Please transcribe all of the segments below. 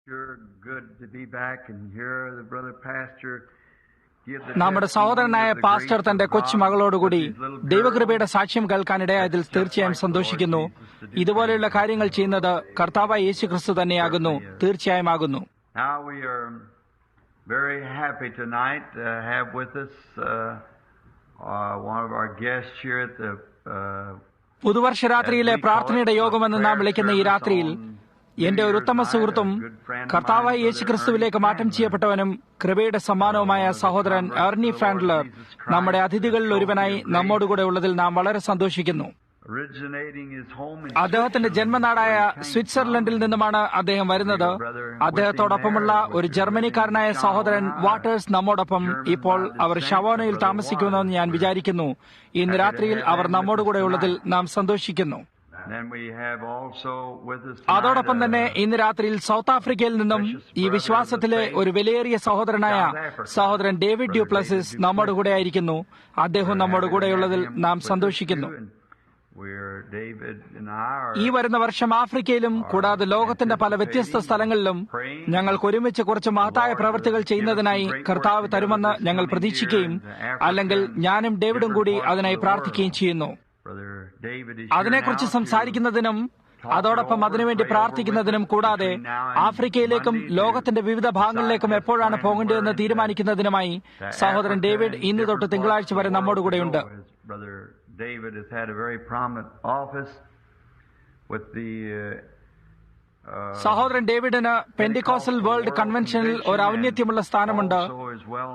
Sure good to be back and hear the brother pastor give the നമ്മുടെ സഹോദരനായ pastor തന്റെ കൊച്ചുമകളോടുകൂടി ദൈവകൃപയുടെ സാക്ഷ്യം കേൾക്കാനിടയായതിൽ തീർച്ചയായും സന്തോഷിക്കുന്നു. ഇതുപോലെയുള്ള കാര്യങ്ങൾ ചെയ്യുന്നത് കർത്താവായ യേശുക്രിസ്തു തന്നെയാകുന്നു, തീർച്ചയായും ആകുന്നു. Now we are very happy tonight to have with us one of our guests here at the പുതുവർഷ രാത്രിയിലെ പ്രാർത്ഥനയുടെ യോഗമെന്ന് നാം വിളിക്കുന്ന ഈ രാത്രിയിൽ എന്റെ ഒരു ഉത്തമ സുഹൃത്തും കർത്താവായ യേശുക്രിസ്തുവിലേക്ക് മാറ്റം ചെയ്യപ്പെട്ടവനും കൃപയുടെ സമ്മാനവുമായ സഹോദരൻ എർണി ഫ്രാൻഡ്ലർ നമ്മുടെ അതിഥികളിൽ ഒരുവനായി നമ്മോടുകൂടെ ഉള്ളതിൽ നാം വളരെ സന്തോഷിക്കുന്നു. അദ്ദേഹത്തിന്റെ ജന്മനാടായ സ്വിറ്റ്സർലൻഡിൽ നിന്നുമാണ് അദ്ദേഹം വരുന്നത്. അദ്ദേഹത്തോടൊപ്പമുള്ള ഒരു ജർമ്മനിക്കാരനായ സഹോദരൻ വാട്ടേഴ്സ് നമ്മോടൊപ്പം ഇപ്പോൾ അവർ ഷവോനയിൽ താമസിക്കുമെന്ന് ഞാൻ വിചാരിക്കുന്നു. ഇന്ന് രാത്രിയിൽ അവർ നമ്മോടുകൂടെ ഉള്ളതിൽ നാം സന്തോഷിക്കുന്നു. അതോടൊപ്പം തന്നെ ഇന്ന് രാത്രിയിൽ സൗത്ത് ആഫ്രിക്കയിൽ നിന്നും ഈ വിശ്വാസത്തിലെ ഒരു വിലയേറിയ സഹോദരനായ സഹോദരൻ ഡേവിഡ് ഡ്യൂപ്ലസിസ് നമ്മുടെ കൂടെ ആയിരിക്കുന്നു. അദ്ദേഹം നമ്മുടെ കൂടെയുള്ളതിൽ നാം സന്തോഷിക്കുന്നു. ഈ വരുന്ന വർഷം ആഫ്രിക്കയിലും കൂടാതെ ലോകത്തിന്റെ പല വ്യത്യസ്ത സ്ഥലങ്ങളിലും ഞങ്ങൾക്ക് ഒരുമിച്ച് കുറച്ച് മഹത്തായ പ്രവൃത്തികൾ ചെയ്യുന്നതിനായി കർത്താവ് തരുമെന്ന് ഞങ്ങൾ പ്രതീക്ഷിക്കുകയും അല്ലെങ്കിൽ ഞാനും ഡേവിഡും കൂടി അതിനായി പ്രാർത്ഥിക്കുകയും ചെയ്യുന്നു. അതിനെക്കുറിച്ച് സംസാരിക്കുന്നതിനും അതോടൊപ്പം അതിനുവേണ്ടി പ്രാർത്ഥിക്കുന്നതിനും കൂടാതെ ആഫ്രിക്കയിലേക്കും ലോകത്തിന്റെ വിവിധ ഭാഗങ്ങളിലേക്കും എപ്പോഴാണ് പോകേണ്ടതെന്ന് തീരുമാനിക്കുന്നതിനുമായി സഹോദരൻ ഡേവിഡ് ഇന്ന് തൊട്ട് തിങ്കളാഴ്ച വരെ നമ്മോടുകൂടെയുണ്ട്. സഹോദരൻ ഡേവിഡിന് പെന്റിക്കോസ്റ്റൽ വേൾഡ് കൺവെൻഷനിൽ ഒരു ഔന്നത്യമുള്ള സ്ഥാനമുണ്ട്.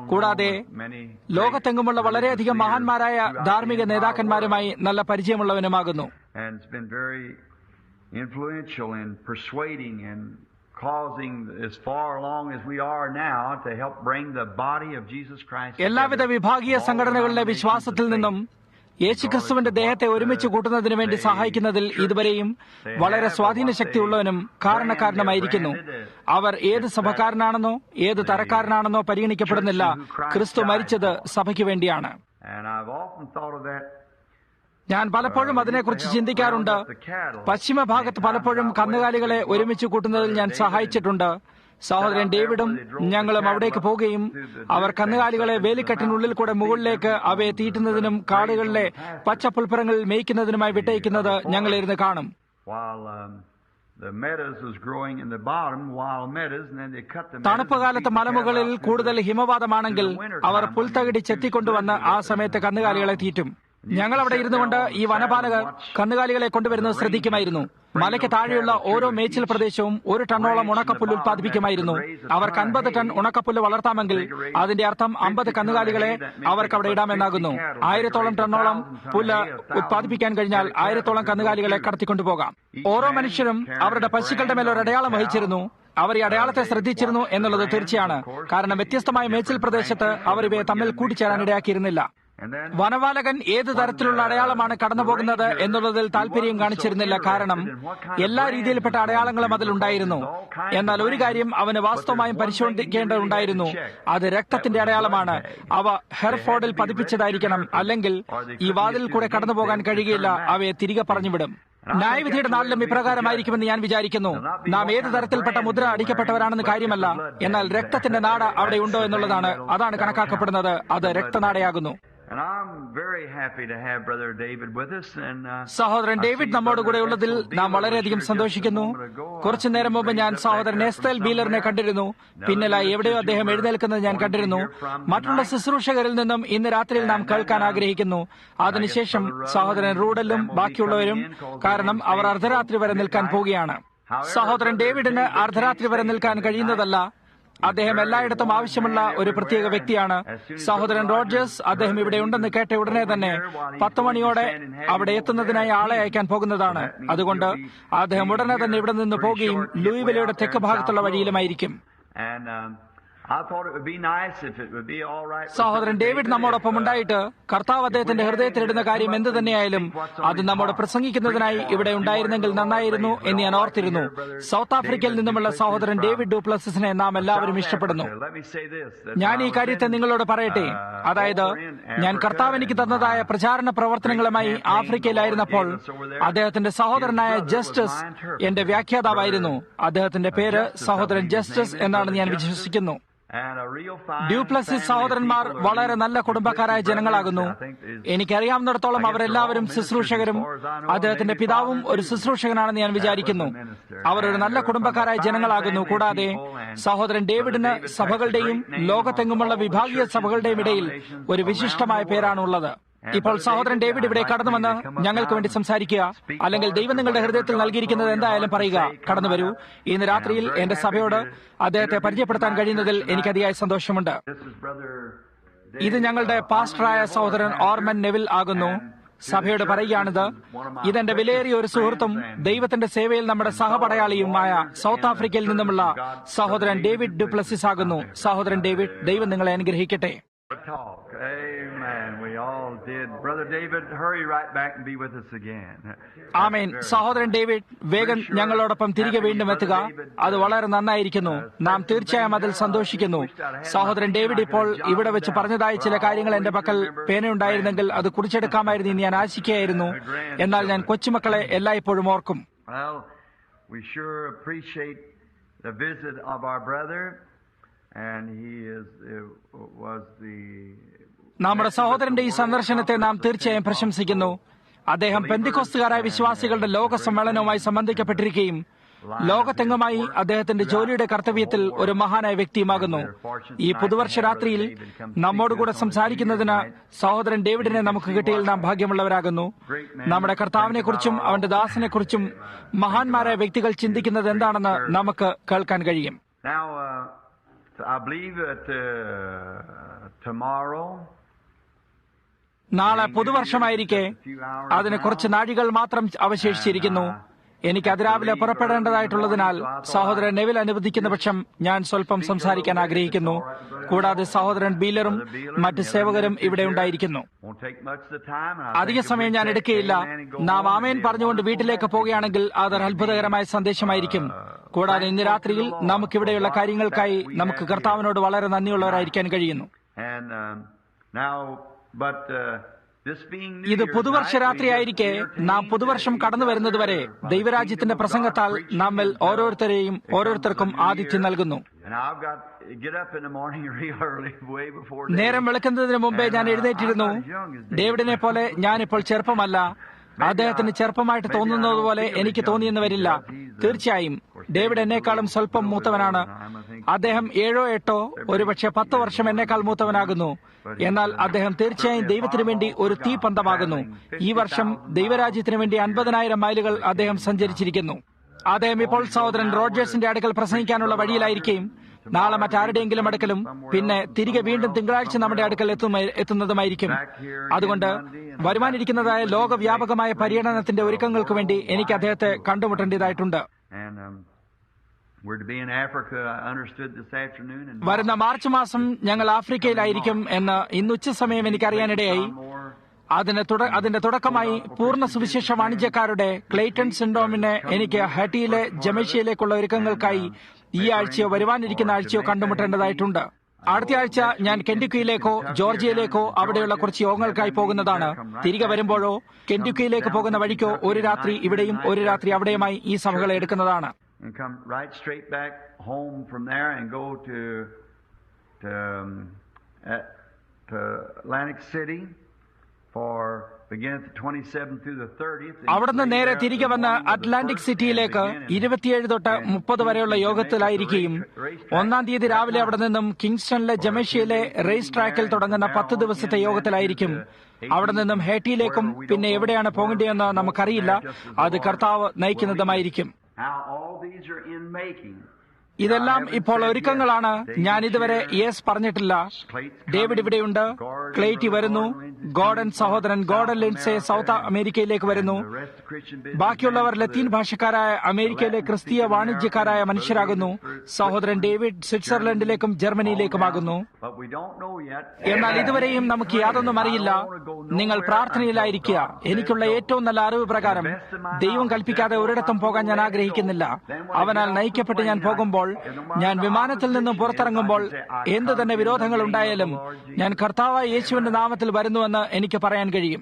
കൂടാതെ ലോകത്തെങ്ങുമുള്ള വളരെയധികം മഹാന്മാരായ ധാർമ്മിക നേതാക്കന്മാരുമായി നല്ല പരിചയമുള്ളവനുമാകുന്നു. എല്ലാവിധ വിഭാഗീയ സംഘടനകളുടെ വിശ്വാസത്തിൽ നിന്നും യേശുക്രിസ്തുവിന്റെ ദേഹത്തെ ഒരുമിച്ച് കൂട്ടുന്നതിനു വേണ്ടി സഹായിക്കുന്നതിൽ ഇതുവരെയും വളരെ സ്വാധീന ശക്തിയുള്ളവനും കാരണക്കാരനുമായിരിക്കുന്നു. അവർ ഏത് സഭക്കാരനാണെന്നോ ഏത് തരക്കാരനാണെന്നോ പരിഗണിക്കപ്പെടുന്നില്ല. ക്രിസ്തു മരിച്ചത് സഭയ്ക്ക് വേണ്ടിയാണ്. ഞാൻ പലപ്പോഴും അതിനെക്കുറിച്ച് ചിന്തിക്കാറുണ്ട്. പശ്ചിമഭാഗത്ത് പലപ്പോഴും കന്നുകാലികളെ ഒരുമിച്ച് കൂട്ടുന്നതിൽ ഞാൻ സഹായിച്ചിട്ടുണ്ട്. സഹോദരൻ ഡേവിഡും ഞങ്ങളും അവിടേക്ക് പോവുകയും അവർ കന്നുകാലികളെ വേലിക്കെട്ടിനുള്ളിൽ കൂടെ മുകളിലേക്ക് അവയെ തീറ്റുന്നതിനും കാടുകളിലെ പച്ചപ്പുൽപ്പുറങ്ങളിൽ മേയ്ക്കുന്നതിനുമായി വിട്ടയക്കുന്നത് ഞങ്ങളിരുന്ന് കാണും. തണുപ്പ് കാലത്ത് മലമുകളിൽ കൂടുതൽ ഹിമപാതമാണെങ്കിൽ അവർ പുൽത്തകിടി ചെത്തിക്കൊണ്ടുവന്ന് ആ സമയത്ത് കന്നുകാലികളെ തീറ്റും. ഞങ്ങൾ അവിടെ ഇരുന്നുകൊണ്ട് ഈ വനപാലകർ കന്നുകാലികളെ കൊണ്ടുവരുന്നത് ശ്രദ്ധിക്കുമായിരുന്നു. മലയ്ക്ക് താഴെയുള്ള ഓരോ മേച്ചിൽ പ്രദേശവും 1 ടണ്ണോളം ഉണക്കപ്പുല്ല് ഉത്പാദിപ്പിക്കുമായിരുന്നു. അവർക്ക് 50 ടൺ ഉണക്കപ്പുല്ല് വളർത്താമെങ്കിൽ അതിന്റെ അർത്ഥം 50 കന്നുകാലികളെ അവർക്ക് അവിടെ ഇടാമെന്നാകുന്നു. 1000 ടണ്ണോളം പുല്ല് ഉത്പാദിപ്പിക്കാൻ കഴിഞ്ഞാൽ 1000 കന്നുകാലികളെ കടത്തിക്കൊണ്ടുപോകാം. ഓരോ മനുഷ്യരും അവരുടെ പശുക്കളുടെ മേൽ ഒരു അടയാളം വഹിച്ചിരുന്നു. അവർ ഈ അടയാളത്തെ ശ്രദ്ധിച്ചിരുന്നു എന്നുള്ളത് തീർച്ചയാണ്. കാരണം വ്യത്യസ്തമായ മേച്ചിൽ പ്രദേശത്ത് അവർ ഇവയെ തമ്മിൽ കൂട്ടിച്ചേരാൻ ഇടയാക്കിയിരുന്നില്ല. വനപാലകൻ ഏത് തരത്തിലുള്ള അടയാളമാണ് കടന്നുപോകുന്നത് എന്നുള്ളതിൽ താല്പര്യം കാണിച്ചിരുന്നില്ല. കാരണം എല്ലാ രീതിയിൽപ്പെട്ട അടയാളങ്ങളും അതിലുണ്ടായിരുന്നു. എന്നാൽ ഒരു കാര്യം അവന് വാസ്തവമായും പരിശോധിക്കേണ്ടതുണ്ടായിരുന്നു. അത് രക്തത്തിന്റെ അടയാളമാണ്. അവ ഹെർഫോർഡിൽ പതിപ്പിച്ചതായിരിക്കണം. അല്ലെങ്കിൽ ഈ വാതിലിൽ കൂടെ കടന്നുപോകാൻ കഴിയുകയില്ല. അവയെ തിരികെ പറഞ്ഞുവിടും. ന്യായവിധിയുടെ നാളിലും ഇപ്രകാരമായിരിക്കുമെന്ന് ഞാൻ വിചാരിക്കുന്നു. നാം ഏത് തരത്തിൽപ്പെട്ട മുദ്ര അടിക്കപ്പെട്ടവരാണെന്ന് കാര്യമല്ല, എന്നാൽ രക്തത്തിന്റെ നാട അവിടെ ഉണ്ടോ എന്നുള്ളതാണ്. അതാണ് കണക്കാക്കപ്പെടുന്നത്. അത് രക്തനാടയാകുന്നു. സഹോദരൻ ഡേവിഡ് നമ്മോട് കൂടെ ഉള്ളതിൽ നാം വളരെയധികം സന്തോഷിക്കുന്നു. കുറച്ചു നേരം മുമ്പ് ഞാൻ സഹോദരൻ എസ്തേൽ ബീലറിനെ കണ്ടിരുന്നു. പിന്നിലായി എവിടെയോ അദ്ദേഹം എഴുന്നേൽക്കുന്നത് ഞാൻ കണ്ടിരുന്നു. മറ്റുള്ള ശുശ്രൂഷകരിൽ നിന്നും ഇന്ന് രാത്രിയിൽ നാം കേൾക്കാൻ ആഗ്രഹിക്കുന്നു. അതിനുശേഷം സഹോദരൻ റൂഡലും ബാക്കിയുള്ളവരും, കാരണം അവർ അർദ്ധരാത്രി വരെ നിൽക്കാൻ പോവുകയാണ്. സഹോദരൻ ഡേവിഡിന് അർദ്ധരാത്രി വരെ നിൽക്കാൻ കഴിയുന്നതല്ല. അദ്ദേഹം എല്ലായിടത്തും ആവശ്യമുള്ള ഒരു പ്രത്യേക വ്യക്തിയാണ്. സഹോദരൻ റോജേഴ്സ് അദ്ദേഹം ഇവിടെ ഉണ്ടെന്ന് കേട്ട ഉടനെ തന്നെ 10 മണിയോടെ അവിടെ എത്തുന്നതിനായി ആളെ അയക്കാൻ പോകുന്നതാണ്. അതുകൊണ്ട് അദ്ദേഹം ഉടനെ തന്നെ ഇവിടെ നിന്ന് പോകുകയും ലൂയിവിലയുടെ തെക്ക് ഭാഗത്തുള്ള വഴിയിലുമായിരിക്കും. I thought it would be nice if it would be all right. സഹോദരൻ ഡേവിഡ് നമ്മോടൊപ്പം ഉണ്ടായിട്ട് കർത്താവ് അദ്ദേഹത്തിന്റെ ഹൃദയത്തിലിടുന്ന കാര്യം എന്ത് തന്നെയായാലും അത് നമ്മോട് പ്രസംഗിക്കുന്നതിനായി ഇവിടെ ഉണ്ടായിരുന്നെങ്കിൽ നന്നായിരുന്നു എന്ന് ഞാൻ ഓർത്തിരുന്നു. സൗത്ത് ആഫ്രിക്കയിൽ നിന്നുമുള്ള സഹോദരൻ ഡേവിഡ് ഡുപ്ലസിസിനെ നാം എല്ലാവരും ഇഷ്ടപ്പെടുന്നു. ഞാൻ ഈ കാര്യത്തെ നിങ്ങളോട് പറയട്ടെ. അതായത് ഞാൻ കർത്താവ് എനിക്ക് തന്നതായ പ്രചാരണ പ്രവർത്തനങ്ങളുമായി ആഫ്രിക്കയിലായിരുന്നപ്പോൾ അദ്ദേഹത്തിന്റെ സഹോദരനായ ജസ്റ്റിസ് എന്റെ വ്യാഖ്യാതാവായിരുന്നു. അദ്ദേഹത്തിന്റെ പേര് സഹോദരൻ ജസ്റ്റിസ് എന്നാണെന്ന് ഞാൻ വിശ്വസിക്കുന്നു. ഡ്യൂപ്ലസിസ് സഹോദരന്മാർ വളരെ നല്ല കുടുംബക്കാരായ ജനങ്ങളാകുന്നു. എനിക്കറിയാവുന്നിടത്തോളം അവരെല്ലാവരും ശുശ്രൂഷകരും അദ്ദേഹത്തിന്റെ പിതാവും ഒരു ശുശ്രൂഷകനാണെന്ന് ഞാൻ വിചാരിക്കുന്നു. അവർ ഒരു നല്ല കുടുംബക്കാരായ ജനങ്ങളാകുന്നു. കൂടാതെ സഹോദരൻ ഡേവിഡിന് സഭകളുടെയും ലോകത്തെങ്ങുമുള്ള വിഭാഗീയ സഭകളുടെയും ഇടയിൽ ഒരു വിശിഷ്ടമായ പേരാണുള്ളത്. ഇപ്പോൾ സഹോദരൻ ഡേവിഡ് ഇവിടെ കടന്നു വന്ന് ഞങ്ങൾക്ക് വേണ്ടി സംസാരിക്കുക, അല്ലെങ്കിൽ ദൈവം നിങ്ങളുടെ ഹൃദയത്തിൽ നൽകിയിരിക്കുന്നത് എന്തായാലും പറയുക. കടന്നു വരൂ. ഇന്ന് രാത്രിയിൽ എന്റെ സഭയോട് അദ്ദേഹത്തെ പരിചയപ്പെടുത്താൻ കഴിയുന്നതിൽ എനിക്ക് അതിയായ സന്തോഷമുണ്ട്. ഇത് ഞങ്ങളുടെ പാസ്റ്ററായ സഹോദരൻ ഓർമൻ നെവിൽ ആകുന്നു. സഭയോട് പറയുകയാണിത്. ഇതെന്റെ വിലയേറിയ ഒരു സുഹൃത്തും ദൈവത്തിന്റെ സേവയിൽ നമ്മുടെ സഹപടയാളിയുമായ സൗത്ത് ആഫ്രിക്കയിൽ നിന്നുമുള്ള സഹോദരൻ ഡേവിഡ് ഡുപ്ലസിസ് ആകുന്നു. സഹോദരൻ ഡേവിഡ്, ദൈവം നിങ്ങളെ അനുഗ്രഹിക്കട്ടെ. Amen. We all did. Brother David, hurry right back and be with us again. ആമേൻ. സഹോദരൻ ഡേവിഡ്, വേഗം ഞങ്ങളോടൊപ്പം തിരികെ വീണ്ടും എത്തുക. അത് വളരെ നന്നായിരിക്കുന്നു. നാം തീർച്ചയായും അതിൽ സന്തോഷിക്കുന്നു. സഹോദരൻ ഡേവിഡ് ഇപ്പോൾ ഇവിടെ വെച്ച് പറഞ്ഞതായ ചില കാര്യങ്ങൾ എന്റെ പക്കൽ പേനയുണ്ടായിരുന്നെങ്കിൽ അത് കുറിച്ചെടുക്കാമായിരുന്നു എന്ന് ഞാൻ ആശിക്കുകയായിരുന്നു. എന്നാൽ ഞാൻ കൊച്ചുമക്കളെ എല്ലായ്പ്പോഴും ഓർക്കും. Well, we sure appreciate the visit of our brother. And he was the നമ്മുടെ സഹോദരന്റെ ഈ സന്ദർശനത്തെ നാം തീർച്ചയായും പ്രശംസിക്കുന്നു. അദ്ദേഹം പെന്തിക്കോസ്തുകാരായ വിശ്വാസികളുടെ ലോക സമ്മേളനവുമായി സംബന്ധിക്കപ്പെട്ടിരിക്കുകയും ലോകത്തെങ്ങുമായി അദ്ദേഹത്തിന്റെ ജോലിയുടെ കർത്തവ്യത്തിൽ ഒരു മഹാനായ വ്യക്തിയുമാകുന്നു. ഈ പുതുവർഷ രാത്രിയിൽ നമ്മോടുകൂടെ സംസാരിക്കുന്നതിന് സഹോദരൻ ഡേവിഡിനെ നമുക്ക് കിട്ടിയതിൽ നാം ഭാഗ്യമുള്ളവരാകുന്നു. നമ്മുടെ കർത്താവിനെ കുറിച്ചും അവന്റെ ദാസനെ കുറിച്ചും മഹാന്മാരായ വ്യക്തികൾ ചിന്തിക്കുന്നത് എന്താണെന്ന് നമുക്ക് കേൾക്കാൻ കഴിയും. I believe that tomorrow, നാളെ പുതുവർഷമായിരിക്കെ അതിന് കുറച്ച് നാഴികൾ മാത്രം അവശേഷിച്ചിരിക്കുന്നു. എനിക്ക് അതിരാവിലെ പുറപ്പെടേണ്ടതായിട്ടുള്ളതിനാൽ സഹോദരൻ നെവിൽ അനുവദിക്കുന്ന പക്ഷം ഞാൻ സ്വല്പം സംസാരിക്കാൻ ആഗ്രഹിക്കുന്നു. കൂടാതെ സഹോദരൻ ബീലറും മറ്റ് സേവകരും ഇവിടെ ഉണ്ടായിരിക്കുന്നു. അധിക സമയം ഞാൻ എടുക്കുകയില്ല. നാം ആമേൻ പറഞ്ഞുകൊണ്ട് വീട്ടിലേക്ക് പോവുകയാണെങ്കിൽ അതൊരു അത്ഭുതകരമായ സന്ദേശമായിരിക്കും. കൂടാതെ ഇന്ന് രാത്രിയിൽ നമുക്കിവിടെയുള്ള കാര്യങ്ങൾക്കായി നമുക്ക് കർത്താവിനോട് വളരെ നന്ദിയുള്ളവരായിരിക്കാൻ കഴിയുന്നു. ഇത് പുതുവർഷ രാത്രിയായിരിക്കെ നാം പുതുവർഷം കടന്നു വരുന്നതുവരെ ദൈവരാജ്യത്തിന്റെ പ്രസംഗത്താൽ നമ്മിൽ ഓരോരുത്തർക്കും ആതിഥ്യം നൽകുന്നു. നേരം വെളുക്കുന്നതിന് മുമ്പേ ഞാൻ എഴുന്നേറ്റിരുന്നു. ഡേവിഡിനെ പോലെ ഞാനിപ്പോൾ ചെറുപ്പമല്ല. അദ്ദേഹത്തിന് ചെറുപ്പമായിട്ട് തോന്നുന്നത് പോലെ എനിക്ക് തോന്നിയെന്ന് വരില്ല. തീർച്ചയായും ഡേവിഡ് എന്നെക്കാളും സ്വല്പം മൂത്തവനാണ്. അദ്ദേഹം 7 or 8 ഒരുപക്ഷെ 10 വർഷം എന്നെക്കാൾ മൂത്തവനാകുന്നു. എന്നാൽ അദ്ദേഹം തീർച്ചയായും ദൈവത്തിനു വേണ്ടി ഒരു തീപന്തമാകുന്നു. ഈ വർഷം ദൈവരാജ്യത്തിനു വേണ്ടി 50,000 മൈലുകൾ അദ്ദേഹം സഞ്ചരിച്ചിരിക്കുന്നു. അദ്ദേഹം ഇപ്പോൾ സഹോദരൻ റോജേഴ്സിന്റെ അടുക്കൽ പ്രസംഗിക്കാനുള്ള വഴിയിലായിരിക്കും. നാളെ മറ്റാരുടെയെങ്കിലും അടുക്കലും പിന്നെ തിരികെ വീണ്ടും തിങ്കളാഴ്ച നമ്മുടെ അടുക്കൽ എത്തുന്നതുമായിരിക്കും. അതുകൊണ്ട് വരുവാനിരിക്കുന്നതായ ലോകവ്യാപകമായ പര്യടനത്തിന്റെ ഒരുക്കങ്ങൾക്ക് വേണ്ടി എനിക്ക് അദ്ദേഹത്തെ കണ്ടുമുട്ടേണ്ടതായിട്ടുണ്ട്. വരുന്ന മാർച്ച് മാസം ഞങ്ങൾ ആഫ്രിക്കയിലായിരിക്കും എന്ന് ഇന്ന് ഉച്ചസമയം എനിക്കറിയാനിടയായി. അതിന്റെ തുടക്കമായി പൂർണ്ണ സുവിശേഷ വാണിജ്യക്കാരുടെ ക്ലെയ്റ്റൺ സിൻഡ്രോമിനെ എനിക്ക് ഹട്ടിയിലെ ജമേഷ്യയിലേക്കുള്ള ഒരുക്കങ്ങൾക്കായി ഈ ആഴ്ചയോ വരുവാനിരിക്കുന്ന ആഴ്ചയോ കണ്ടുമുട്ടേണ്ടതായിട്ടുണ്ട്. അടുത്ത ആഴ്ച ഞാൻ കെന്റുക്കിയിലേക്കോ ജോർജിയയിലേക്കോ അവിടെയുള്ള കുറച്ച് യോഗങ്ങൾക്കായി പോകുന്നതാണ്. തിരികെ വരുമ്പോഴോ കെന്റുക്കിയിലേക്ക് പോകുന്ന വഴിക്കോ ഒരു രാത്രി ഇവിടെയും ഒരു രാത്രി അവിടെയുമായി ഈ സഭകളെ എടുക്കുന്നതാണ്. Atlantic City for അവിടുന്ന് നേരെ തിരികെ വന്ന് അറ്റ്ലാന്റിക് സിറ്റിയിലേക്ക് 27 തൊട്ട് 30 വരെയുള്ള യോഗത്തിലായിരിക്കുകയും 1-ാം തീയതി രാവിലെ അവിടെ നിന്നും കിങ്സ്റ്റണിലെ ജമേഷ്യയിലെ റേസ് ട്രാക്കിൽ തുടങ്ങുന്ന 10 ദിവസത്തെ യോഗത്തിലായിരിക്കും. അവിടെ നിന്നും ഹേറ്റിയിലേക്കും പിന്നെ എവിടെയാണ് പോകേണ്ടതെന്ന് നമുക്കറിയില്ല. അത് കർത്താവ് നയിക്കുന്നതുമായിരിക്കും. ഇതെല്ലാം ഇപ്പോൾ ഒരുക്കങ്ങളാണ്. ഞാൻ ഇതുവരെ യെസ് പറഞ്ഞിട്ടില്ല. ഡേവിഡ് ഇവിടെയുണ്ട്, ക്ലേറ്റി വരുന്നു, ഗോർഡൻ സഹോദരൻ ഗോർഡൻ ലിൻഡ്സെ സൗത്ത് അമേരിക്കയിലേക്ക് വരുന്നു. ബാക്കിയുള്ളവർ ലത്തീൻ ഭാഷക്കാരായ അമേരിക്കയിലെ ക്രിസ്തീയ വാണിജ്യക്കാരായ മനുഷ്യരാകുന്നു. സഹോദരൻ ഡേവിഡ് സ്വിറ്റ്സർലൻഡിലേക്കും ജർമ്മനിയിലേക്കുമാകുന്നു. എന്നാൽ ഇതുവരെയും നമുക്ക് യാതൊന്നും അറിയില്ല. നിങ്ങൾ പ്രാർത്ഥനയിലായിരിക്കുക. എനിക്കുള്ള ഏറ്റവും നല്ല അറിവ് പ്രകാരം ദൈവം കൽപ്പിക്കാതെ ഒരിടത്തും പോകാൻ ഞാൻ ആഗ്രഹിക്കുന്നില്ല. അവനാൽ നയിക്കപ്പെട്ട് ഞാൻ പോകുമ്പോൾ, ഞാൻ വിമാനത്തിൽ നിന്നും പുറത്തിറങ്ങുമ്പോൾ എന്തു തന്നെ വിരോധങ്ങൾ ഉണ്ടായാലും ഞാൻ കർത്താവായ യേശുവിന്റെ നാമത്തിൽ വരുന്നുവെന്ന് എനിക്ക് പറയാൻ കഴിയും.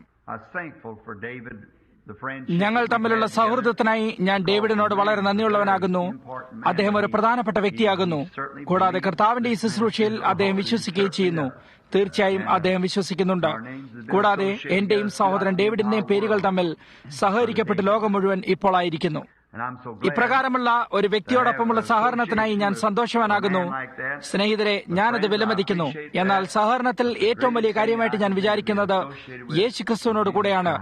ഞങ്ങൾ തമ്മിലുള്ള സൗഹൃദത്തിനായി ഞാൻ ഡേവിഡിനോട് വളരെ നന്ദിയുള്ളവനാകുന്നു. അദ്ദേഹം ഒരു പ്രധാനപ്പെട്ട വ്യക്തിയാകുന്നു. കൂടാതെ കർത്താവിന്റെ ഈ ശുശ്രൂഷയിൽ അദ്ദേഹം വിശ്വസിക്കുകയും ചെയ്യുന്നു. തീർച്ചയായും അദ്ദേഹം വിശ്വസിക്കുന്നുണ്ട്. കൂടാതെ എന്റെയും സഹോദരൻ ഡേവിഡിന്റെയും പേരുകൾ തമ്മിൽ സഹകരിക്കപ്പെട്ട് ലോകം മുഴുവൻ ഇപ്പോൾ ആയിരിക്കുന്നു. ഇപ്രകാരമുള്ള ഒരു വ്യക്തിയോടൊപ്പമുള്ള സഹകരണത്തിനായി ഞാൻ സന്തോഷവാനാകുന്നു. സ്നേഹിതരെ, ഞാനത് വിലമതിക്കുന്നു. എന്നാൽ സഹകരണത്തിൽ ഏറ്റവും വലിയ കാര്യമായിട്ട് ഞാൻ വിചാരിക്കുന്നത് യേശുക്രിസ്തുവിനോട് കൂടെയാണ്.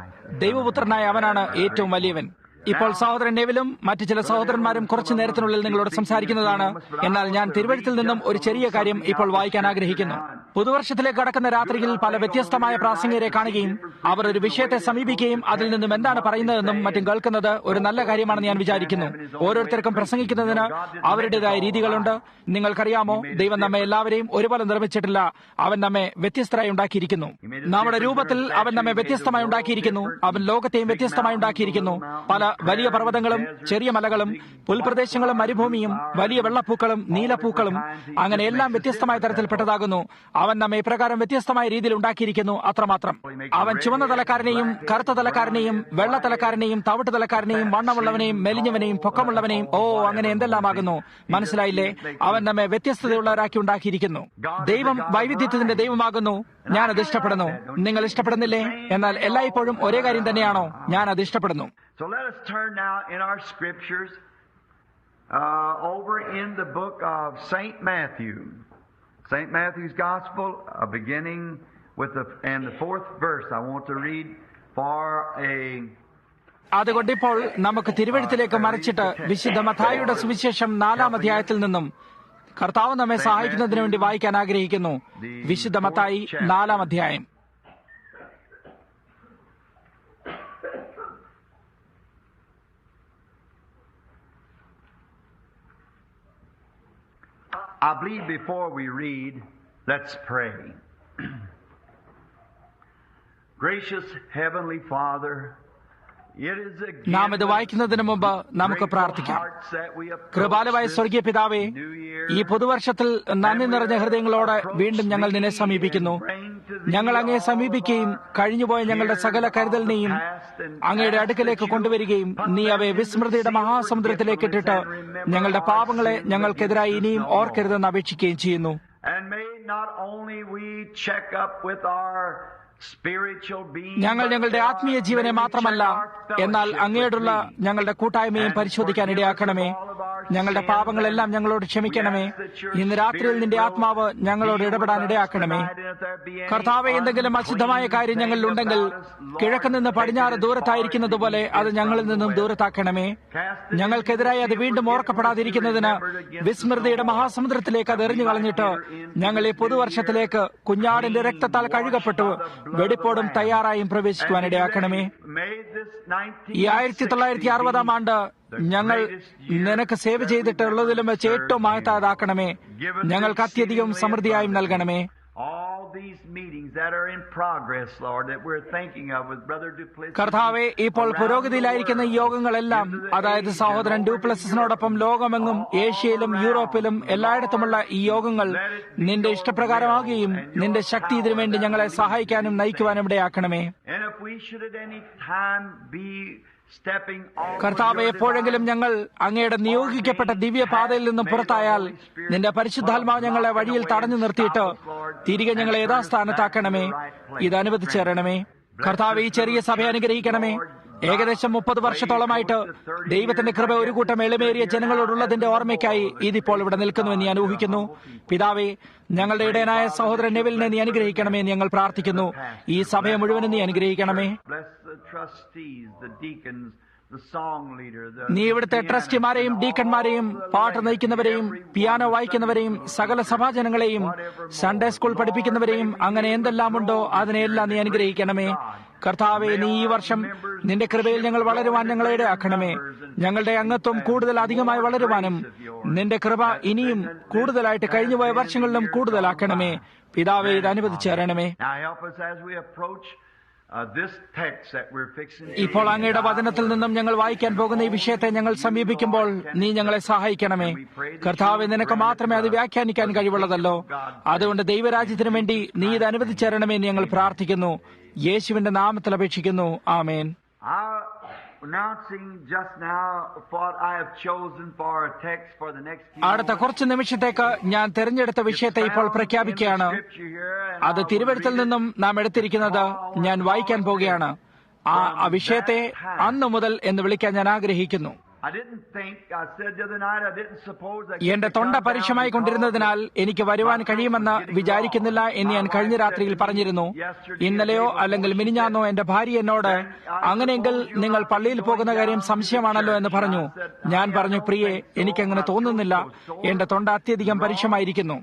ദൈവപുത്രനായ അവനാണ് ഏറ്റവും വലിയവൻ. ഇപ്പോൾ സഹോദരൻ നെവിലും മറ്റു ചില സഹോദരന്മാരും കുറച്ചു നേരത്തിനുള്ളിൽ നിങ്ങളോട് സംസാരിക്കുന്നതാണ്. എന്നാൽ ഞാൻ തിരുവഴുത്തിൽ നിന്നും ഒരു ചെറിയ കാര്യം ഇപ്പോൾ വായിക്കാൻ ആഗ്രഹിക്കുന്നു. പുതുവർഷത്തിലേക്ക് കടക്കുന്ന രാത്രിയിൽ പല വ്യത്യസ്തമായ പ്രാസംഗികരെ കാണുകയും അവർ ഒരു വിഷയത്തെ സമീപിക്കുകയും അതിൽ നിന്നും എന്താണ് പറയുന്നതെന്നും മറ്റും കേൾക്കുന്നത് ഒരു നല്ല കാര്യമാണെന്ന് ഞാൻ വിചാരിക്കുന്നു. ഓരോരുത്തർക്കും പ്രസംഗിക്കുന്നതിന് അവരുടേതായ രീതികളുണ്ട്. നിങ്ങൾക്കറിയാമോ, ദൈവം നമ്മെ എല്ലാവരെയും ഒരുപോലെ നിർമ്മിച്ചിട്ടില്ല. അവൻ നമ്മെ വ്യത്യസ്തരായി ഉണ്ടാക്കിയിരിക്കുന്നു. നമ്മുടെ രൂപത്തിൽ അവൻ നമ്മെ വ്യത്യസ്തമായി ഉണ്ടാക്കിയിരിക്കുന്നു. അവൻ ലോകത്തെയും വ്യത്യസ്തമായി ഉണ്ടാക്കിയിരിക്കുന്നു. പല വലിയ പർവ്വതങ്ങളും ചെറിയ മലകളും പുൽപ്രദേശങ്ങളും മരുഭൂമിയും വലിയ വെള്ളപ്പൂക്കളും നീലപ്പൂക്കളും അങ്ങനെ എല്ലാം വ്യത്യസ്തമായ തരത്തിൽപ്പെട്ടതാകുന്നു. അവൻ നമ്മെ ഇപ്രകാരം വ്യത്യസ്തമായ രീതിയിൽ ഉണ്ടാക്കിയിരിക്കുന്നു. അത്രമാത്രം. അവൻ ചുവന്ന തലക്കാരനെയും കറുത്ത തലക്കാരനെയും വെള്ള തലക്കാരനെയും തവിട്ട് തലക്കാരനെയും വണ്ണമുള്ളവനെയും മെലിഞ്ഞവനെയും പൊക്കമുള്ളവനെയും അങ്ങനെ എന്തെല്ലാമാകുന്നു. മനസ്സിലായില്ലേ? അവൻ നമ്മെ വ്യത്യസ്തതയുള്ളവരാക്കി ഉണ്ടാക്കിയിരിക്കുന്നു. ദൈവം വൈവിധ്യത്തിന്റെ ദൈവമാകുന്നു. ഞാനത് ഇഷ്ടപ്പെടുന്നു. നിങ്ങൾ ഇഷ്ടപ്പെടുന്നില്ലേ? എന്നാൽ എല്ലായ്പ്പോഴും ഒരേ കാര്യം തന്നെയാണോ? ഞാനത് ഇഷ്ടപ്പെടുന്നു. So let us turn now in our scriptures over in the book of St. Matthew. St. Matthew's Gospel, beginning with the 4th verse. I want to read for a... അതുകൊണ്ടിപ്പോൾ നമുക്ക് തിരുവഴുത്തിലേക്ക് മറിച്ചിട്ട് വിശുദ്ധ മത്തായിയുടെ സുവിശേഷം 4-ാം അധ്യായത്തിൽ നിന്നും കർത്താവ് നമ്മെ സഹായിക്കുന്നതിന് വേണ്ടി വായിക്കാൻ ആഗ്രഹിക്കുന്നു. വിശുദ്ധ മത്തായി 4-ാം അധ്യായം. I believe before we read, let's pray. Gracious Heavenly Father, നാം ഇത് വായിക്കുന്നതിന് മുമ്പ് നമുക്ക് പ്രാർത്ഥിക്കാം. കൃപാലുവായ സ്വർഗീയ പിതാവേ, ഈ പുതുവർഷത്തിൽ നന്ദി നിറഞ്ഞ ഹൃദയങ്ങളോടെ വീണ്ടും ഞങ്ങൾ നിന്നെ സമീപിക്കുന്നു. ഞങ്ങൾ അങ്ങയെ സമീപിക്കുകയും കഴിഞ്ഞുപോയ ഞങ്ങളുടെ സകല കരുതലിനെയും അങ്ങയുടെ അടുക്കലേക്ക് കൊണ്ടുവരികയും നീ അവയെ വിസ്മൃതിയുടെ മഹാസമുദ്രത്തിലേക്ക് ഇട്ടിട്ട് ഞങ്ങളുടെ പാപങ്ങളെ ഞങ്ങൾക്കെതിരായി ഇനിയും ഓർക്കരുതെന്ന് അപേക്ഷിക്കുകയും ചെയ്യുന്നു. ഞങ്ങൾ ഞങ്ങളുടെ ആത്മീയ ജീവനെ മാത്രമല്ല, എന്നാൽ അങ്ങയോടുള്ള ഞങ്ങളുടെ കൂട്ടായ്മയും പരിശോധിക്കാൻ ഇടയാക്കണമേ. ഞങ്ങളുടെ പാപങ്ങളെല്ലാം ഞങ്ങളോട് ക്ഷമിക്കണമേ. ഇന്ന് രാത്രിയിൽ നിന്റെ ആത്മാവ് ഞങ്ങളോട് ഇടപെടാൻ ഇടയാക്കണമേ. കർത്താവെ, എന്തെങ്കിലും അശുദ്ധമായ കാര്യം ഞങ്ങളിലുണ്ടെങ്കിൽ കിഴക്ക് നിന്ന് പടിഞ്ഞാറ് ദൂരത്തായിരിക്കുന്നത് പോലെ അത് ഞങ്ങളിൽ നിന്നും ദൂരത്താക്കണമേ. ഞങ്ങൾക്കെതിരായി അത് വീണ്ടും ഓർക്കപ്പെടാതിരിക്കുന്നതിന് വിസ്മൃതിയുടെ മഹാസമുദ്രത്തിലേക്ക് അത് എറിഞ്ഞു കളഞ്ഞിട്ട് ഞങ്ങൾ ഈ പുതുവർഷത്തിലേക്ക് കുഞ്ഞാടിന്റെ രക്തത്താൽ കഴുകപ്പെട്ടു വെടിപ്പോടും തയ്യാറായും പ്രവേശിക്കുവാൻ ഇടയാക്കണമേ. ഈ 1960-ാം ആണ്ട് ഞങ്ങൾ നിനക്ക് സേവ ചെയ്തിട്ടുള്ളതിലും വെച്ച് ഏറ്റവും മഹത്താതാക്കണമേ. ഞങ്ങൾക്ക് അത്യധികം സമൃദ്ധിയായും നൽകണമേ. കർത്താവെ, ഇപ്പോൾ പുരോഗതിയിലായിരിക്കുന്ന ഈ യോഗങ്ങളെല്ലാം, അതായത് സഹോദരൻ ഡ്യൂപ്ലസിനോടൊപ്പം ലോകമെങ്ങും ഏഷ്യയിലും യൂറോപ്പിലും എല്ലായിടത്തുമുള്ള ഈ യോഗങ്ങൾ നിന്റെ ഇഷ്ടപ്രകാരമാകുകയും നിന്റെ ശക്തി ഇതിനുവേണ്ടി ഞങ്ങളെ സഹായിക്കാനും നയിക്കുവാനും ഇടയാക്കണമേ. കർത്താവെ, എപ്പോഴെങ്കിലും ഞങ്ങൾ അങ്ങയുടെ നിയോഗിക്കപ്പെട്ട ദിവ്യപാതയിൽ നിന്നും പുറത്തായാൽ നിന്റെ പരിശുദ്ധാത്മാവ് ഞങ്ങളെ വഴിയിൽ തടഞ്ഞു നിർത്തിയിട്ട് തിരികെ ഞങ്ങളെ യഥാസ്ഥാനത്താക്കണമേ. ഇത് അനുവദിച്ചു തരണമേ. കർത്താവെ, ഈ ചെറിയ സഭയെ അനുഗ്രഹിക്കണമേ. ഏകദേശം 30 വർഷത്തോളമായിട്ട് ദൈവത്തിന്റെ കൃപ ഒരു കൂട്ടം എളിമേറിയ ജനങ്ങളോടുള്ളതിന്റെ ഓർമ്മയ്ക്കായി ഇതിപ്പോൾ ഇവിടെ നിൽക്കുന്നുവെന്ന് ഞാൻ ഊഹിക്കുന്നു. പിതാവേ, ഞങ്ങളുടെ ഇടയനായ സഹോദരൻ നെവിലിനെ നീ അനുഗ്രഹിക്കണമേ എന്ന് ഞങ്ങൾ പ്രാർത്ഥിക്കുന്നു. ഈ സഭയെ മുഴുവനും നീ അനുഗ്രഹിക്കണമേ. നീ ഇവിടുത്തെ ട്രസ്റ്റിമാരെയും ഡീക്കന്മാരെയും പാട്ട് നയിക്കുന്നവരെയും പിയാനോ വായിക്കുന്നവരെയും സകല സഭാജനങ്ങളെയും സൺഡേ സ്കൂൾ പഠിപ്പിക്കുന്നവരെയും അങ്ങനെ എന്തെല്ലാമുണ്ടോ അതിനെല്ലാം നീ അനുഗ്രഹിക്കണമേ. കർത്താവെ, നീ ഈ വർഷം നിന്റെ കൃപയിൽ ഞങ്ങൾ വളരുവാൻ ഞങ്ങളെ ഇടയാക്കണമേ. ഞങ്ങളുടെ അംഗത്വം കൂടുതൽ അധികമായി വളരുവാനും നിന്റെ കൃപ ഇനിയും കൂടുതലായിട്ട് കഴിഞ്ഞുപോയ വർഷങ്ങളിലും കൂടുതലാക്കണമേ. പിതാവേ, ഇത് അനുവദിച്ചു തരണമേ. ഇപ്പോൾ അങ്ങയുടെ വചനത്തിൽ നിന്നും ഞങ്ങൾ വായിക്കാൻ പോകുന്ന ഈ വിഷയത്തെ ഞങ്ങൾ സമീപിക്കുമ്പോൾ നീ ഞങ്ങളെ സഹായിക്കണമേ. കർത്താവെ, നിനക്ക് മാത്രമേ അത് വ്യാഖ്യാനിക്കാൻ കഴിവുള്ളതല്ലോ. അതുകൊണ്ട് ദൈവരാജ്യത്തിനു വേണ്ടി നീ ഇത് അനുവദിച്ചു തരണമേ എന്ന് ഞങ്ങൾ പ്രാർത്ഥിക്കുന്നു. യേശുവിന്റെ നാമത്തിൽ അപേക്ഷിക്കുന്നു. ആമേൻ. അടുത്ത കുറച്ച് നിമിഷത്തേക്ക് ഞാൻ തിരഞ്ഞെടുത്ത വിഷയത്തെ ഇപ്പോൾ പ്രഖ്യാപിക്കുകയാണ്. അത് തിരുവെഴുത്തിൽ നിന്നും നാം എടുത്തിരിക്കുന്നത് ഞാൻ വായിക്കാൻ പോകുകയാണ്. ആ വിഷയത്തെ അന്നു മുതൽ എന്ന് വിളിക്കാൻ ഞാൻ ആഗ്രഹിക്കുന്നു. എന്റെ തൊണ്ട പരുഷമായി കൊണ്ടിരുന്നതിനാൽ എനിക്ക് വരുവാൻ കഴിയുമെന്ന് വിചാരിക്കുന്നില്ല എന്ന് ഞാൻ കഴിഞ്ഞ രാത്രിയിൽ പറഞ്ഞിരുന്നു. ഇന്നലെയോ അല്ലെങ്കിൽ മിനിഞ്ഞാന്നോ എന്റെ ഭാര്യ എന്നോട് അങ്ങനെയെങ്കിൽ നിങ്ങൾ പള്ളിയിൽ പോകുന്ന കാര്യം സംശയമാണല്ലോ എന്ന് പറഞ്ഞു. ഞാൻ പറഞ്ഞു, പ്രിയേ, എനിക്കങ്ങനെ തോന്നുന്നില്ല. എന്റെ തൊണ്ട അത്യധികം പരുഷമായിരിക്കുന്നു.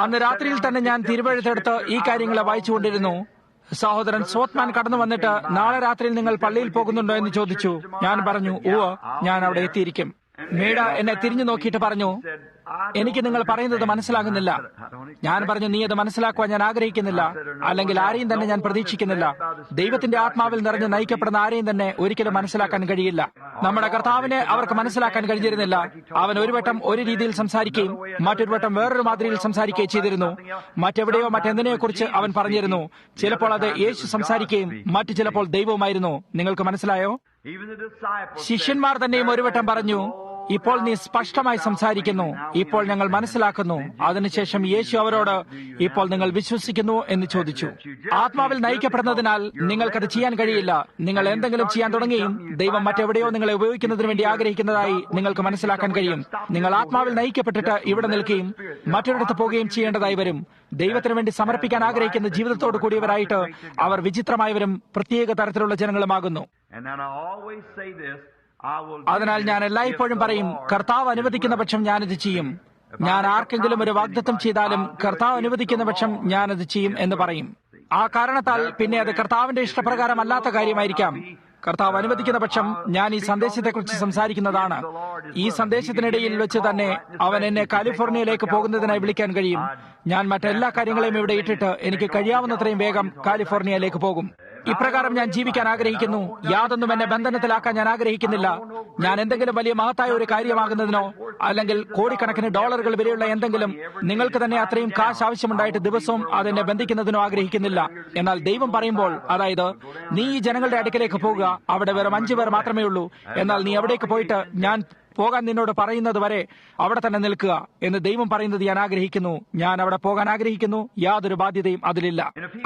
അന്ന് രാത്രിയിൽ തന്നെ ഞാൻ തിരുവെഴുത്തെടുത്ത് ഈ കാര്യങ്ങളെ വായിച്ചുകൊണ്ടിരുന്നു. സഹോദരൻ സോത്മാൻ കടന്നു വന്നിട്ട് നാളെ രാത്രിയിൽ നിങ്ങൾ പള്ളിയിൽ പോകുന്നുണ്ടോ എന്ന് ചോദിച്ചു. ഞാൻ പറഞ്ഞു, ഉവ്വ്, ഞാൻ അവിടെ എത്തിയിരിക്കും. മേഡ എന്നെ തിരിഞ്ഞു നോക്കിയിട്ട് പറഞ്ഞു, എനിക്ക് നിങ്ങൾ പറയുന്നത് മനസ്സിലാകുന്നില്ല. ഞാൻ പറഞ്ഞു, നീ അത് മനസ്സിലാക്കുവാൻ ഞാൻ ആഗ്രഹിക്കുന്നില്ല, അല്ലെങ്കിൽ ആരെയും തന്നെ ഞാൻ പ്രതീക്ഷിക്കുന്നില്ല. ദൈവത്തിന്റെ ആത്മാവിൽ നിറഞ്ഞ് നയിക്കപ്പെടുന്ന ആരെയും തന്നെ ഒരിക്കലും മനസ്സിലാക്കാൻ കഴിയില്ല. നമ്മുടെ കർത്താവിനെ അവർക്ക് മനസ്സിലാക്കാൻ കഴിഞ്ഞിരുന്നില്ല. അവൻ ഒരു വട്ടം ഒരു രീതിയിൽ സംസാരിക്കുകയും മറ്റൊരു വട്ടം വേറൊരു മാതിരിയിൽ സംസാരിക്കുകയും ചെയ്തിരുന്നു. മറ്റെവിടെയോ മറ്റെന്തിനെക്കുറിച്ച് അവൻ പറഞ്ഞിരുന്നു. ചിലപ്പോൾ അത് യേശു സംസാരിക്കുകയും മറ്റു ചിലപ്പോൾ ദൈവവുമായിരുന്നു. നിങ്ങൾക്ക് മനസ്സിലായോ? ശിഷ്യന്മാർ തന്നെയും ഒരു വട്ടം പറഞ്ഞു, ഇപ്പോൾ നീ സ്പഷ്ടമായി സംസാരിക്കുന്നു, ഇപ്പോൾ ഞങ്ങൾ മനസ്സിലാക്കുന്നു. അതിനുശേഷം യേശു അവരോട്, ഇപ്പോൾ നിങ്ങൾ വിശ്വസിക്കുന്നു എന്ന് ചോദിച്ചു. ആത്മാവിൽ നയിക്കപ്പെടുന്നതിനാൽ നിങ്ങൾക്കത് ചെയ്യാൻ കഴിയില്ല. നിങ്ങൾ എന്തെങ്കിലും ചെയ്യാൻ തുടങ്ങിയും ദൈവം മറ്റെവിടെയോ നിങ്ങളെ ഉപയോഗിക്കുന്നതിന് വേണ്ടി ആഗ്രഹിക്കുന്നതായി നിങ്ങൾക്ക് മനസ്സിലാക്കാൻ കഴിയും. നിങ്ങൾ ആത്മാവിൽ നയിക്കപ്പെട്ടിട്ട് ഇവിടെ നിൽക്കുകയും മറ്റൊരിടത്ത് പോവുകയും ചെയ്യേണ്ടതായി വരും. ദൈവത്തിന് വേണ്ടി സമർപ്പിക്കാൻ ആഗ്രഹിക്കുന്ന ജീവിതത്തോട് കൂടിയവരായിട്ട് അവർ വിചിത്രമായവരും പ്രത്യേക തരത്തിലുള്ള ജനങ്ങളുമാകുന്നു. അതിനാൽ ഞാൻ എല്ലായ്പ്പോഴും പറയും, കർത്താവ് അനുവദിക്കുന്ന പക്ഷം ഞാനിത് ചെയ്യും. ഞാൻ ആർക്കെങ്കിലും ഒരു വാഗ്ദത്തം ചെയ്താലും കർത്താവ് അനുവദിക്കുന്ന പക്ഷം ഞാനത് ചെയ്യും എന്ന് പറയും. ആ കാരണത്താൽ പിന്നെ അത് കർത്താവിന്റെ ഇഷ്ടപ്രകാരം അല്ലാത്ത കാര്യമായിരിക്കാം. കർത്താവ് അനുവദിക്കുന്ന പക്ഷം ഞാൻ ഈ സന്ദേശത്തെക്കുറിച്ച് സംസാരിക്കുന്നതാണ്. ഈ സന്ദേശത്തിനിടയിൽ വെച്ച് തന്നെ അവൻ എന്നെ കാലിഫോർണിയയിലേക്ക് പോകുന്നതിനായി വിളിക്കാൻ കഴിയും. ഞാൻ മറ്റെല്ലാ കാര്യങ്ങളെയും ഇവിടെ ഇട്ടിട്ട് എനിക്ക് കഴിയാവുന്നത്രയും വേഗം കാലിഫോർണിയയിലേക്ക് പോകും. ഇപ്രകാരം ഞാൻ ജീവിക്കാൻ ആഗ്രഹിക്കുന്നു. യാതൊന്നും എന്നെ ബന്ധനത്തിലാക്കാൻ ഞാൻ ആഗ്രഹിക്കുന്നില്ല. ഞാൻ എന്തെങ്കിലും വലിയ മഹത്തായ ഒരു കാര്യമാകുന്നതിനോ അല്ലെങ്കിൽ കോടിക്കണക്കിന് ഡോളറുകൾ വരെയുള്ള എന്തെങ്കിലും നിങ്ങൾക്ക് തന്നെ അത്രയും കാശ് ആവശ്യമുണ്ടായിട്ട് ദിവസവും അതെന്നെ ബന്ധിക്കുന്നതിനോ ആഗ്രഹിക്കുന്നില്ല. എന്നാൽ ദൈവം പറയുമ്പോൾ, അതായത് നീ ഈ ജനങ്ങളുടെ അടുക്കലേക്ക് പോകുക, അവിടെ വെറും 5 പേർ മാത്രമേ ഉള്ളൂ, എന്നാൽ നീ എവിടേക്ക് പോയിട്ട് ഞാൻ പോകാൻ നിന്നോട് പറയുന്നത് വരെ അവിടെ തന്നെ നിൽക്കുക എന്ന് ദൈവം പറയുന്നത് ഞാൻ ആഗ്രഹിക്കുന്നു. ഞാൻ അവിടെ പോകാൻ ആഗ്രഹിക്കുന്നു. യാതൊരു ബാധ്യതയും അതിലില്ല.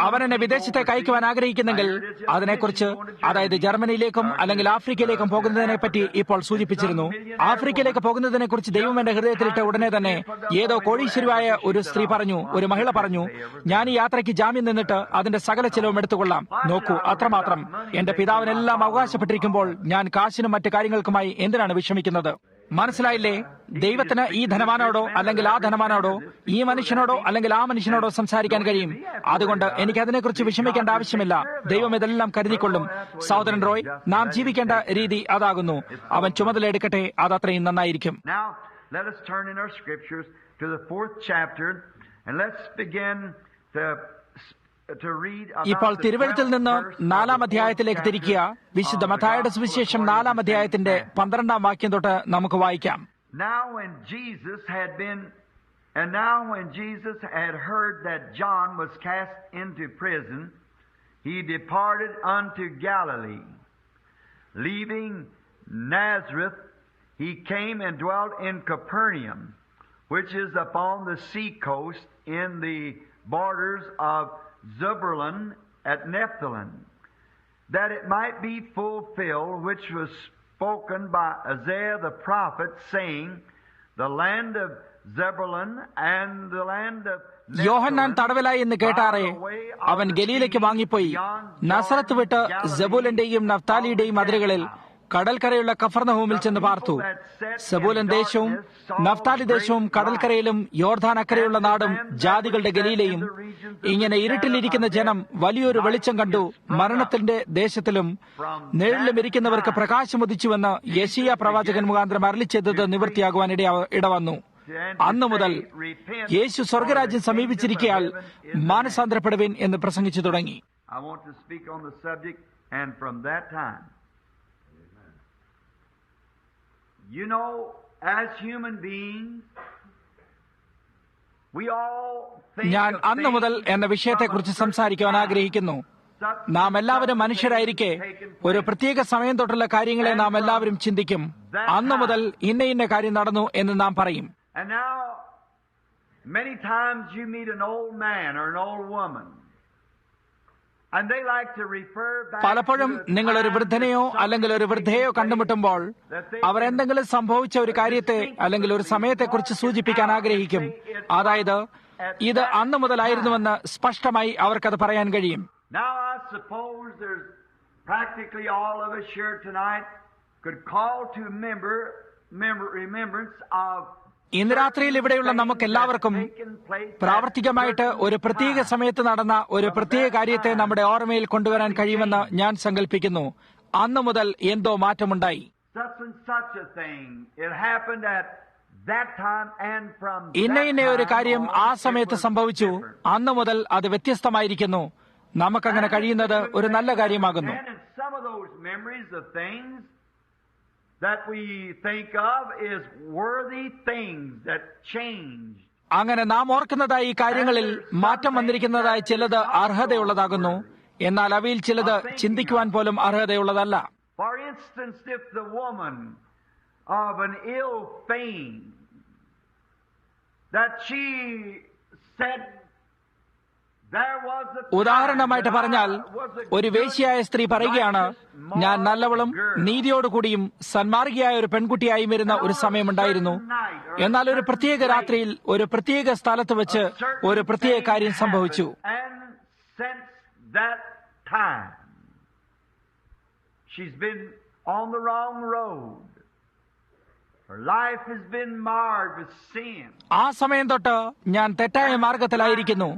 അവൻ എന്നെ വിദേശത്തേക്ക് അയക്കുവാൻ ആഗ്രഹിക്കുന്നെങ്കിൽ അതിനെക്കുറിച്ച്, അതായത് ജർമ്മനിയിലേക്കും അല്ലെങ്കിൽ ആഫ്രിക്കയിലേക്കും പോകുന്നതിനെ പറ്റി ഇപ്പോൾ സൂചിപ്പിച്ചിരുന്നു. ആഫ്രിക്കയിലേക്ക് പോകുന്നതിനെ കുറിച്ച് ദൈവം എന്റെ ഹൃദയത്തിലിട്ട ഉടനെ തന്നെ ഏതോ കോടീശ്വരിയായ ഒരു സ്ത്രീ പറഞ്ഞു, ഒരു മഹിള പറഞ്ഞു, ഞാൻ ഈ യാത്രയ്ക്ക് ജാമ്യം നിന്നിട്ട് അതിന്റെ സകല ചെലവും എടുത്തുകൊള്ളാം. നോക്കൂ, അത്രമാത്രം. എന്റെ പിതാവിനെല്ലാം അവകാശപ്പെട്ടിരിക്കുമ്പോൾ ഞാൻ കാശിനും മറ്റു കാര്യങ്ങൾക്കുമായി എന്തിനാണ് വിഷമിക്കുന്നത്? മനസ്സിലായില്ലേ? ദൈവത്തിന് ഈ ധനവാനോടോ അല്ലെങ്കിൽ ആ ധനവാനോടോ, ഈ മനുഷ്യനോടോ അല്ലെങ്കിൽ ആ മനുഷ്യനോടോ സംസാരിക്കാൻ കഴിയും. അതുകൊണ്ട് എനിക്ക് അതിനെക്കുറിച്ച് വിഷമിക്കേണ്ട ആവശ്യമില്ല. ദൈവം ഇതെല്ലാം കരുതിക്കൊള്ളും. സഹോദരൻ റോയ്, നാം ജീവിക്കേണ്ട രീതി അതാകുന്നു. അവൻ ചുമതല എടുക്കട്ടെ, അതത്രയും നന്നായിരിക്കും. ഇപ്പോൾ തിരുവെഴുത്തിൽ നിന്ന് 4-ാം അധ്യായത്തിലേക്ക് തിരിക്കുക. വിശുദ്ധ മത്തായിയുടെ സുവിശേഷം 4-ാം അധ്യായത്തിന്റെ 12-ാം വാക്യം തൊട്ട് നമുക്ക് വായിക്കാം. Now when Jesus had heard that John was cast into prison, he departed unto Galilee. Leaving Nazareth, he came and dwelt in Capernaum, which is upon the sea coast in the borders of Zebulun at Nephthalim, that it might be fulfilled which was spoken by Isaiah the prophet, saying, the land of Zebulun and the land of യോഹന്നാൻ തടവിലായി എന്ന് കേട്ടാറേ അവൻ ഗലീലയ്ക്ക് വാങ്ങിപ്പോയി. നസറത്ത് വിട്ട് സെബൂലന്റെയും നഫ്താലിയുടെയും അതിരുകളിൽ കടൽക്കരയുള്ള കഫർനഹൂമിൽ ചെന്ന് പാർത്തു. സെബൂലൻ ദേശവും Naphtali ദേശവും കടൽക്കരയിലും യോർദാൻ അക്കരയുള്ള നാടും ജാതികളുടെ ഗലീലയും. ഇങ്ങനെ ഇരുട്ടിലിരിക്കുന്ന ജനം വലിയൊരു വെളിച്ചം കണ്ടു. മരണത്തിന്റെ ദേശത്തിലും നിഴലിലും ഇരിക്കുന്നവർക്ക് പ്രകാശമുദിച്ചുവെന്ന് യെശയ്യാ പ്രവാചകൻ മുഖാന്തരം അരുളിച്ചെയ്തത് നിവൃത്തിയാകുവാൻ ഇടവന്നു. അന്നു മുതൽ യേശു സ്വർഗരാജ്യം സമീപിച്ചിരിക്കയാൽ മാനസാന്തരപ്പെടുവിൻ എന്ന് പ്രസംഗിച്ചു തുടങ്ങി. You know, as human beings, we all think ഞാൻ അന്നു മുതൽ എന്ന വിഷയത്തെക്കുറിച്ച് സംസാരിക്കുവാൻ ആഗ്രഹിക്കുന്നു. നാം എല്ലാവരും മനുഷ്യരായിരിക്കെ ഒരു പ്രത്യേക സമയം തൊട്ടുള്ള കാര്യങ്ങളെ നാം എല്ലാവരും ചിന്തിക്കും. അന്നു മുതൽ ഇന്ന കാര്യം നടന്നു എന്ന് നാം പറയും. And now, many times you meet an old man or an old woman, and they like to refer back. പലപ്പോഴും നിങ്ങൾ ഒരു വൃദ്ധനെയോ അല്ലെങ്കിൽ ഒരു വൃദ്ധയെയോ കണ്ടുമുട്ടുമ്പോൾ അവർ എന്തെങ്കിലും സംഭവിച്ച ഒരു കാര്യത്തെ അല്ലെങ്കിൽ ഒരു സമയത്തെക്കുറിച്ച് സൂചിപ്പിക്കാൻ ആഗ്രഹിക്കും. അതായത് ഇത് അന്നു മുതലായിരുന്നുവെന്ന് സ്പഷ്ടമായി അവർക്കത് പറയാൻ കഴിയും. Now I suppose there's practically all of us here tonight could call to remembrance of. ഇന്ന് രാത്രിയിൽ ഇവിടെയുള്ള നമുക്കെല്ലാവർക്കും പ്രാവർത്തികമായിട്ട് ഒരു പ്രത്യേക സമയത്ത് നടന്ന ഒരു പ്രത്യേക കാര്യത്തെ നമ്മുടെ ഓർമ്മയിൽ കൊണ്ടുവരാൻ കഴിയുമെന്ന് ഞാൻ സങ്കല്പിക്കുന്നു. അന്നു മുതൽ എന്തോ മാറ്റമുണ്ടായി. ഇന്ന ഒരു കാര്യം ആ സമയത്ത് സംഭവിച്ചു. അന്നു മുതൽ അത് വ്യത്യസ്തമായിരിക്കുന്നു. നമുക്കങ്ങനെ കഴിയുന്നത് ഒരു നല്ല കാര്യമാകുന്നു. That we think of is worthy things that change. അങ്ങനെ നാം ഓർക്കുന്നതായി ഈ കാര്യങ്ങളിൽ മാറ്റം വന്നിരിക്കുന്നതായി ചിലത് അർഹതയുള്ളതാകുന്നു. എന്നാൽ അവയിൽ ചിലത് ചിന്തിക്കുവാൻ പോലും അർഹതയുള്ളതല്ല. For instance, if the woman of an ill fame that she said. ഉദാഹരണമായിട്ട് പറഞ്ഞാൽ ഒരു വേശ്യയായ സ്ത്രീ പറയുകയാണ്, ഞാൻ നല്ലവളും നീതിയോടുകൂടിയും സന്മാർഗിയായ ഒരു പെൺകുട്ടിയായും ഇരുന്ന ഒരു സമയമുണ്ടായിരുന്നു. എന്നാൽ ഒരു പ്രത്യേക രാത്രിയിൽ ഒരു പ്രത്യേക സ്ഥലത്ത് വെച്ച് ഒരു പ്രത്യേക കാര്യം സംഭവിച്ചു. ആ സമയം തൊട്ട് ഞാൻ തെറ്റായ മാർഗത്തിലായിരിക്കുന്നു.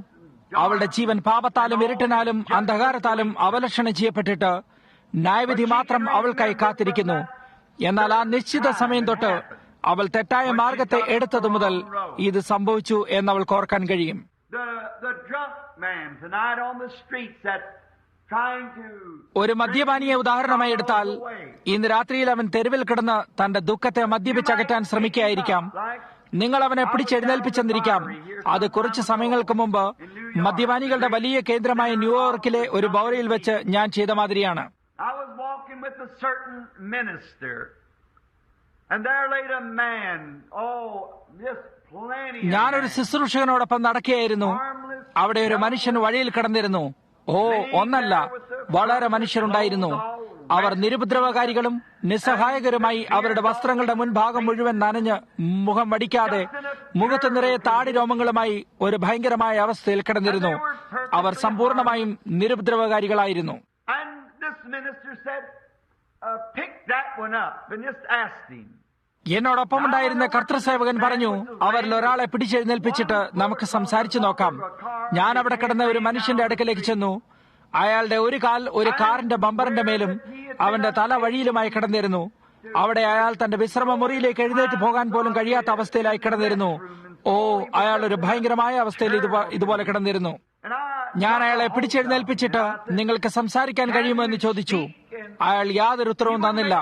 അവളുടെ ജീവൻ പാപത്താലും ഇരുട്ടിനാലും അന്ധകാരത്താലും അവലക്ഷണം ചെയ്യപ്പെട്ടിട്ട് ന്യായവിധി മാത്രം അവൾക്കായി കാത്തിരിക്കുന്നു. എന്നാൽ ആ നിശ്ചിത സമയം തൊട്ട് അവൾ തെറ്റായ മാർഗത്തെ എടുത്തത് മുതൽ ഇത് സംഭവിച്ചു എന്നവൾക്ക് ഓർക്കാൻ കഴിയും. ഒരു മദ്യപാനിയെ ഉദാഹരണമായി എടുത്താൽ ഇന്ന് രാത്രിയിൽ അവൻ തെരുവിൽ കിടന്ന് തന്റെ ദുഃഖത്തെ മദ്യപിച്ചകറ്റാൻ ശ്രമിക്കുകയായിരിക്കാം. നിങ്ങൾ അവനെ പിടിച്ചെഴുന്നേൽപ്പിച്ചെന്നിരിക്കാം. അത് കുറച്ച് സമയങ്ങൾക്ക് മുമ്പ് മദ്യപാനികളുടെ വലിയ കേന്ദ്രമായ ന്യൂയോർക്കിലെ ഒരു ബൗറയിൽ വെച്ച് ഞാൻ ചെയ്ത മാതിരിയാണ്. ഞാനൊരു ശുശ്രൂഷകനോടൊപ്പം നടക്കുകയായിരുന്നു. അവിടെ ഒരു മനുഷ്യൻ വഴിയിൽ കിടന്നിരുന്നു. ഒന്നല്ല, വളരെ മനുഷ്യരുണ്ടായിരുന്നു. അവർ നിരുപദ്രവകാരികളും നിസ്സഹായകരുമായി അവരുടെ വസ്ത്രങ്ങളുടെ മുൻഭാഗം മുഴുവൻ നനഞ്ഞ് മുഖം വടിക്കാതെ മുഖത്ത് നിറയെ താടി രോമങ്ങളുമായി ഒരു ഭയങ്കരമായ അവസ്ഥയിൽ കിടന്നിരുന്നു. അവർ സമ്പൂർണമായും നിരുപദ്രവകാരികളായിരുന്നു. എന്നോടൊപ്പമുണ്ടായിരുന്ന കർത്തൃസേവകൻ പറഞ്ഞു, അവരിൽ ഒരാളെ പിടിച്ചെഴുന്നേൽപ്പിച്ചിട്ട് നമുക്ക് സംസാരിച്ചു നോക്കാം. ഞാൻ അവിടെ കിടന്ന ഒരു മനുഷ്യന്റെ അടുക്കലേക്ക് ചെന്നു. അയാളുടെ ഒരു കാൽ ഒരു കാറിന്റെ ബമ്പറിന്റെ മേലും അവന്റെ തല വഴിയിലുമായി കിടന്നിരുന്നു. അവിടെ അയാൾ തന്റെ വിശ്രമ മുറിയിലേക്ക് എഴുന്നേറ്റ് പോകാൻ പോലും കഴിയാത്ത അവസ്ഥയിലായി കിടന്നിരുന്നു. അയാൾ ഒരു ഭയങ്കരമായ അവസ്ഥയിൽ ഇതുപോലെ കിടന്നിരുന്നു. ഞാൻ അയാളെ പിടിച്ചെഴുന്നേൽപ്പിച്ചിട്ട് നിങ്ങൾക്ക് സംസാരിക്കാൻ കഴിയുമോ എന്ന് ചോദിച്ചു. അയാൾ യാതൊരു ഉത്തരവും തന്നില്ല.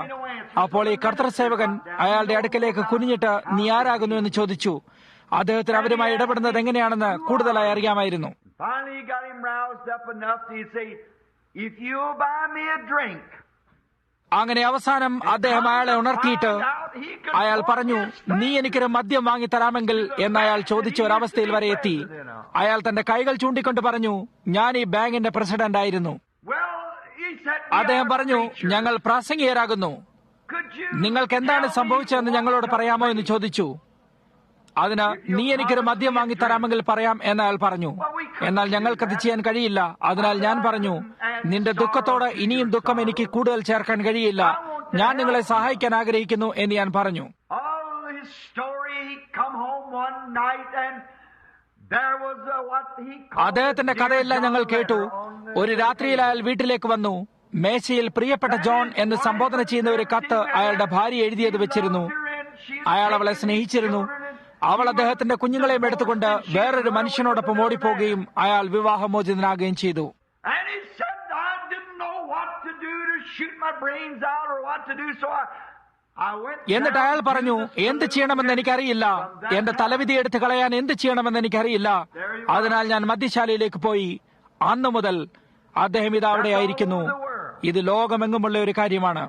അപ്പോൾ ഈ കർത്തൃസേവകൻ അയാളുടെ അടുക്കലേക്ക് കുനിഞ്ഞിട്ട് നീ ആരാകുന്നു എന്ന് ചോദിച്ചു. അദ്ദേഹത്തിന് അവരുമായി ഇടപെടുന്നത് എങ്ങനെയാണെന്ന് കൂടുതലായി അറിയാമായിരുന്നു. അങ്ങനെ അവസാനം അദ്ദേഹം അയാളെ ഉണർത്തിയിട്ട് അയാൾ പറഞ്ഞു, നീ എനിക്കൊരു മദ്യം വാങ്ങിത്തരാമെങ്കിൽ എന്ന് അയാൾ ചോദിച്ച ഒരവസ്ഥയിൽ വരെ എത്തി. അയാൾ തന്റെ കൈകൾ ചൂണ്ടിക്കൊണ്ട് പറഞ്ഞു, ഞാൻ ഈ ബാങ്കിന്റെ പ്രസിഡന്റ് ആയിരുന്നു. അദ്ദേഹം പറഞ്ഞു, ഞങ്ങൾ പ്രാസംഗികരാകുന്നു, നിങ്ങൾക്ക് എന്താണ് സംഭവിച്ചതെന്ന് ഞങ്ങളോട് പറയാമോ എന്ന് ചോദിച്ചു. അതിന് നീ എനിക്കൊരു മദ്യം വാങ്ങിത്തരാമെങ്കിൽ പറയാം എന്ന് അയാൾ പറഞ്ഞു. എന്നാൽ ഞങ്ങൾക്കത് ചെയ്യാൻ കഴിയില്ല. അതിനാൽ ഞാൻ പറഞ്ഞു, നിന്റെ ദുഃഖത്തോട് ഇനിയും ദുഃഖം എനിക്ക് കൂടുതൽ ചേർക്കാൻ കഴിയില്ല. ഞാൻ നിങ്ങളെ സഹായിക്കാൻ ആഗ്രഹിക്കുന്നു എന്ന് ഞാൻ പറഞ്ഞു. അദ്ദേഹത്തിന്റെ കഥയെല്ലാം ഞങ്ങൾ കേട്ടു. ഒരു രാത്രിയിൽ അയാൾ വീട്ടിലേക്ക് വന്നു. മേശയിൽ പ്രിയപ്പെട്ട ജോൺ എന്ന് സംബോധന ചെയ്യുന്ന ഒരു കത്ത് അയാളുടെ ഭാര്യ എഴുതിയത് വെച്ചിരുന്നു. അയാൾ അവളെ സ്നേഹിച്ചിരുന്നു. അവൾ അദ്ദേഹത്തിന്റെ കുഞ്ഞുങ്ങളെയും എടുത്തുകൊണ്ട് വേറൊരു മനുഷ്യനോടൊപ്പം ഓടിപ്പോകുകയും അയാൾ വിവാഹമോചിതനാകുകയും ചെയ്തു. എന്നിട്ട് അയാൾ പറഞ്ഞു, എന്ത് ചെയ്യണമെന്ന് എനിക്കറിയില്ല, എന്റെ തലവിധി എടുത്ത് കളയാൻ എന്ത് ചെയ്യണമെന്ന് എനിക്കറിയില്ല. അതിനാൽ ഞാൻ മദ്യശാലയിലേക്ക് പോയി. അന്നു മുതൽ അദ്ദേഹം ഇത് അവിടെ ആയിരിക്കുന്നു. ഇത് ലോകമെങ്ങുമുള്ള ഒരു കാര്യമാണ്.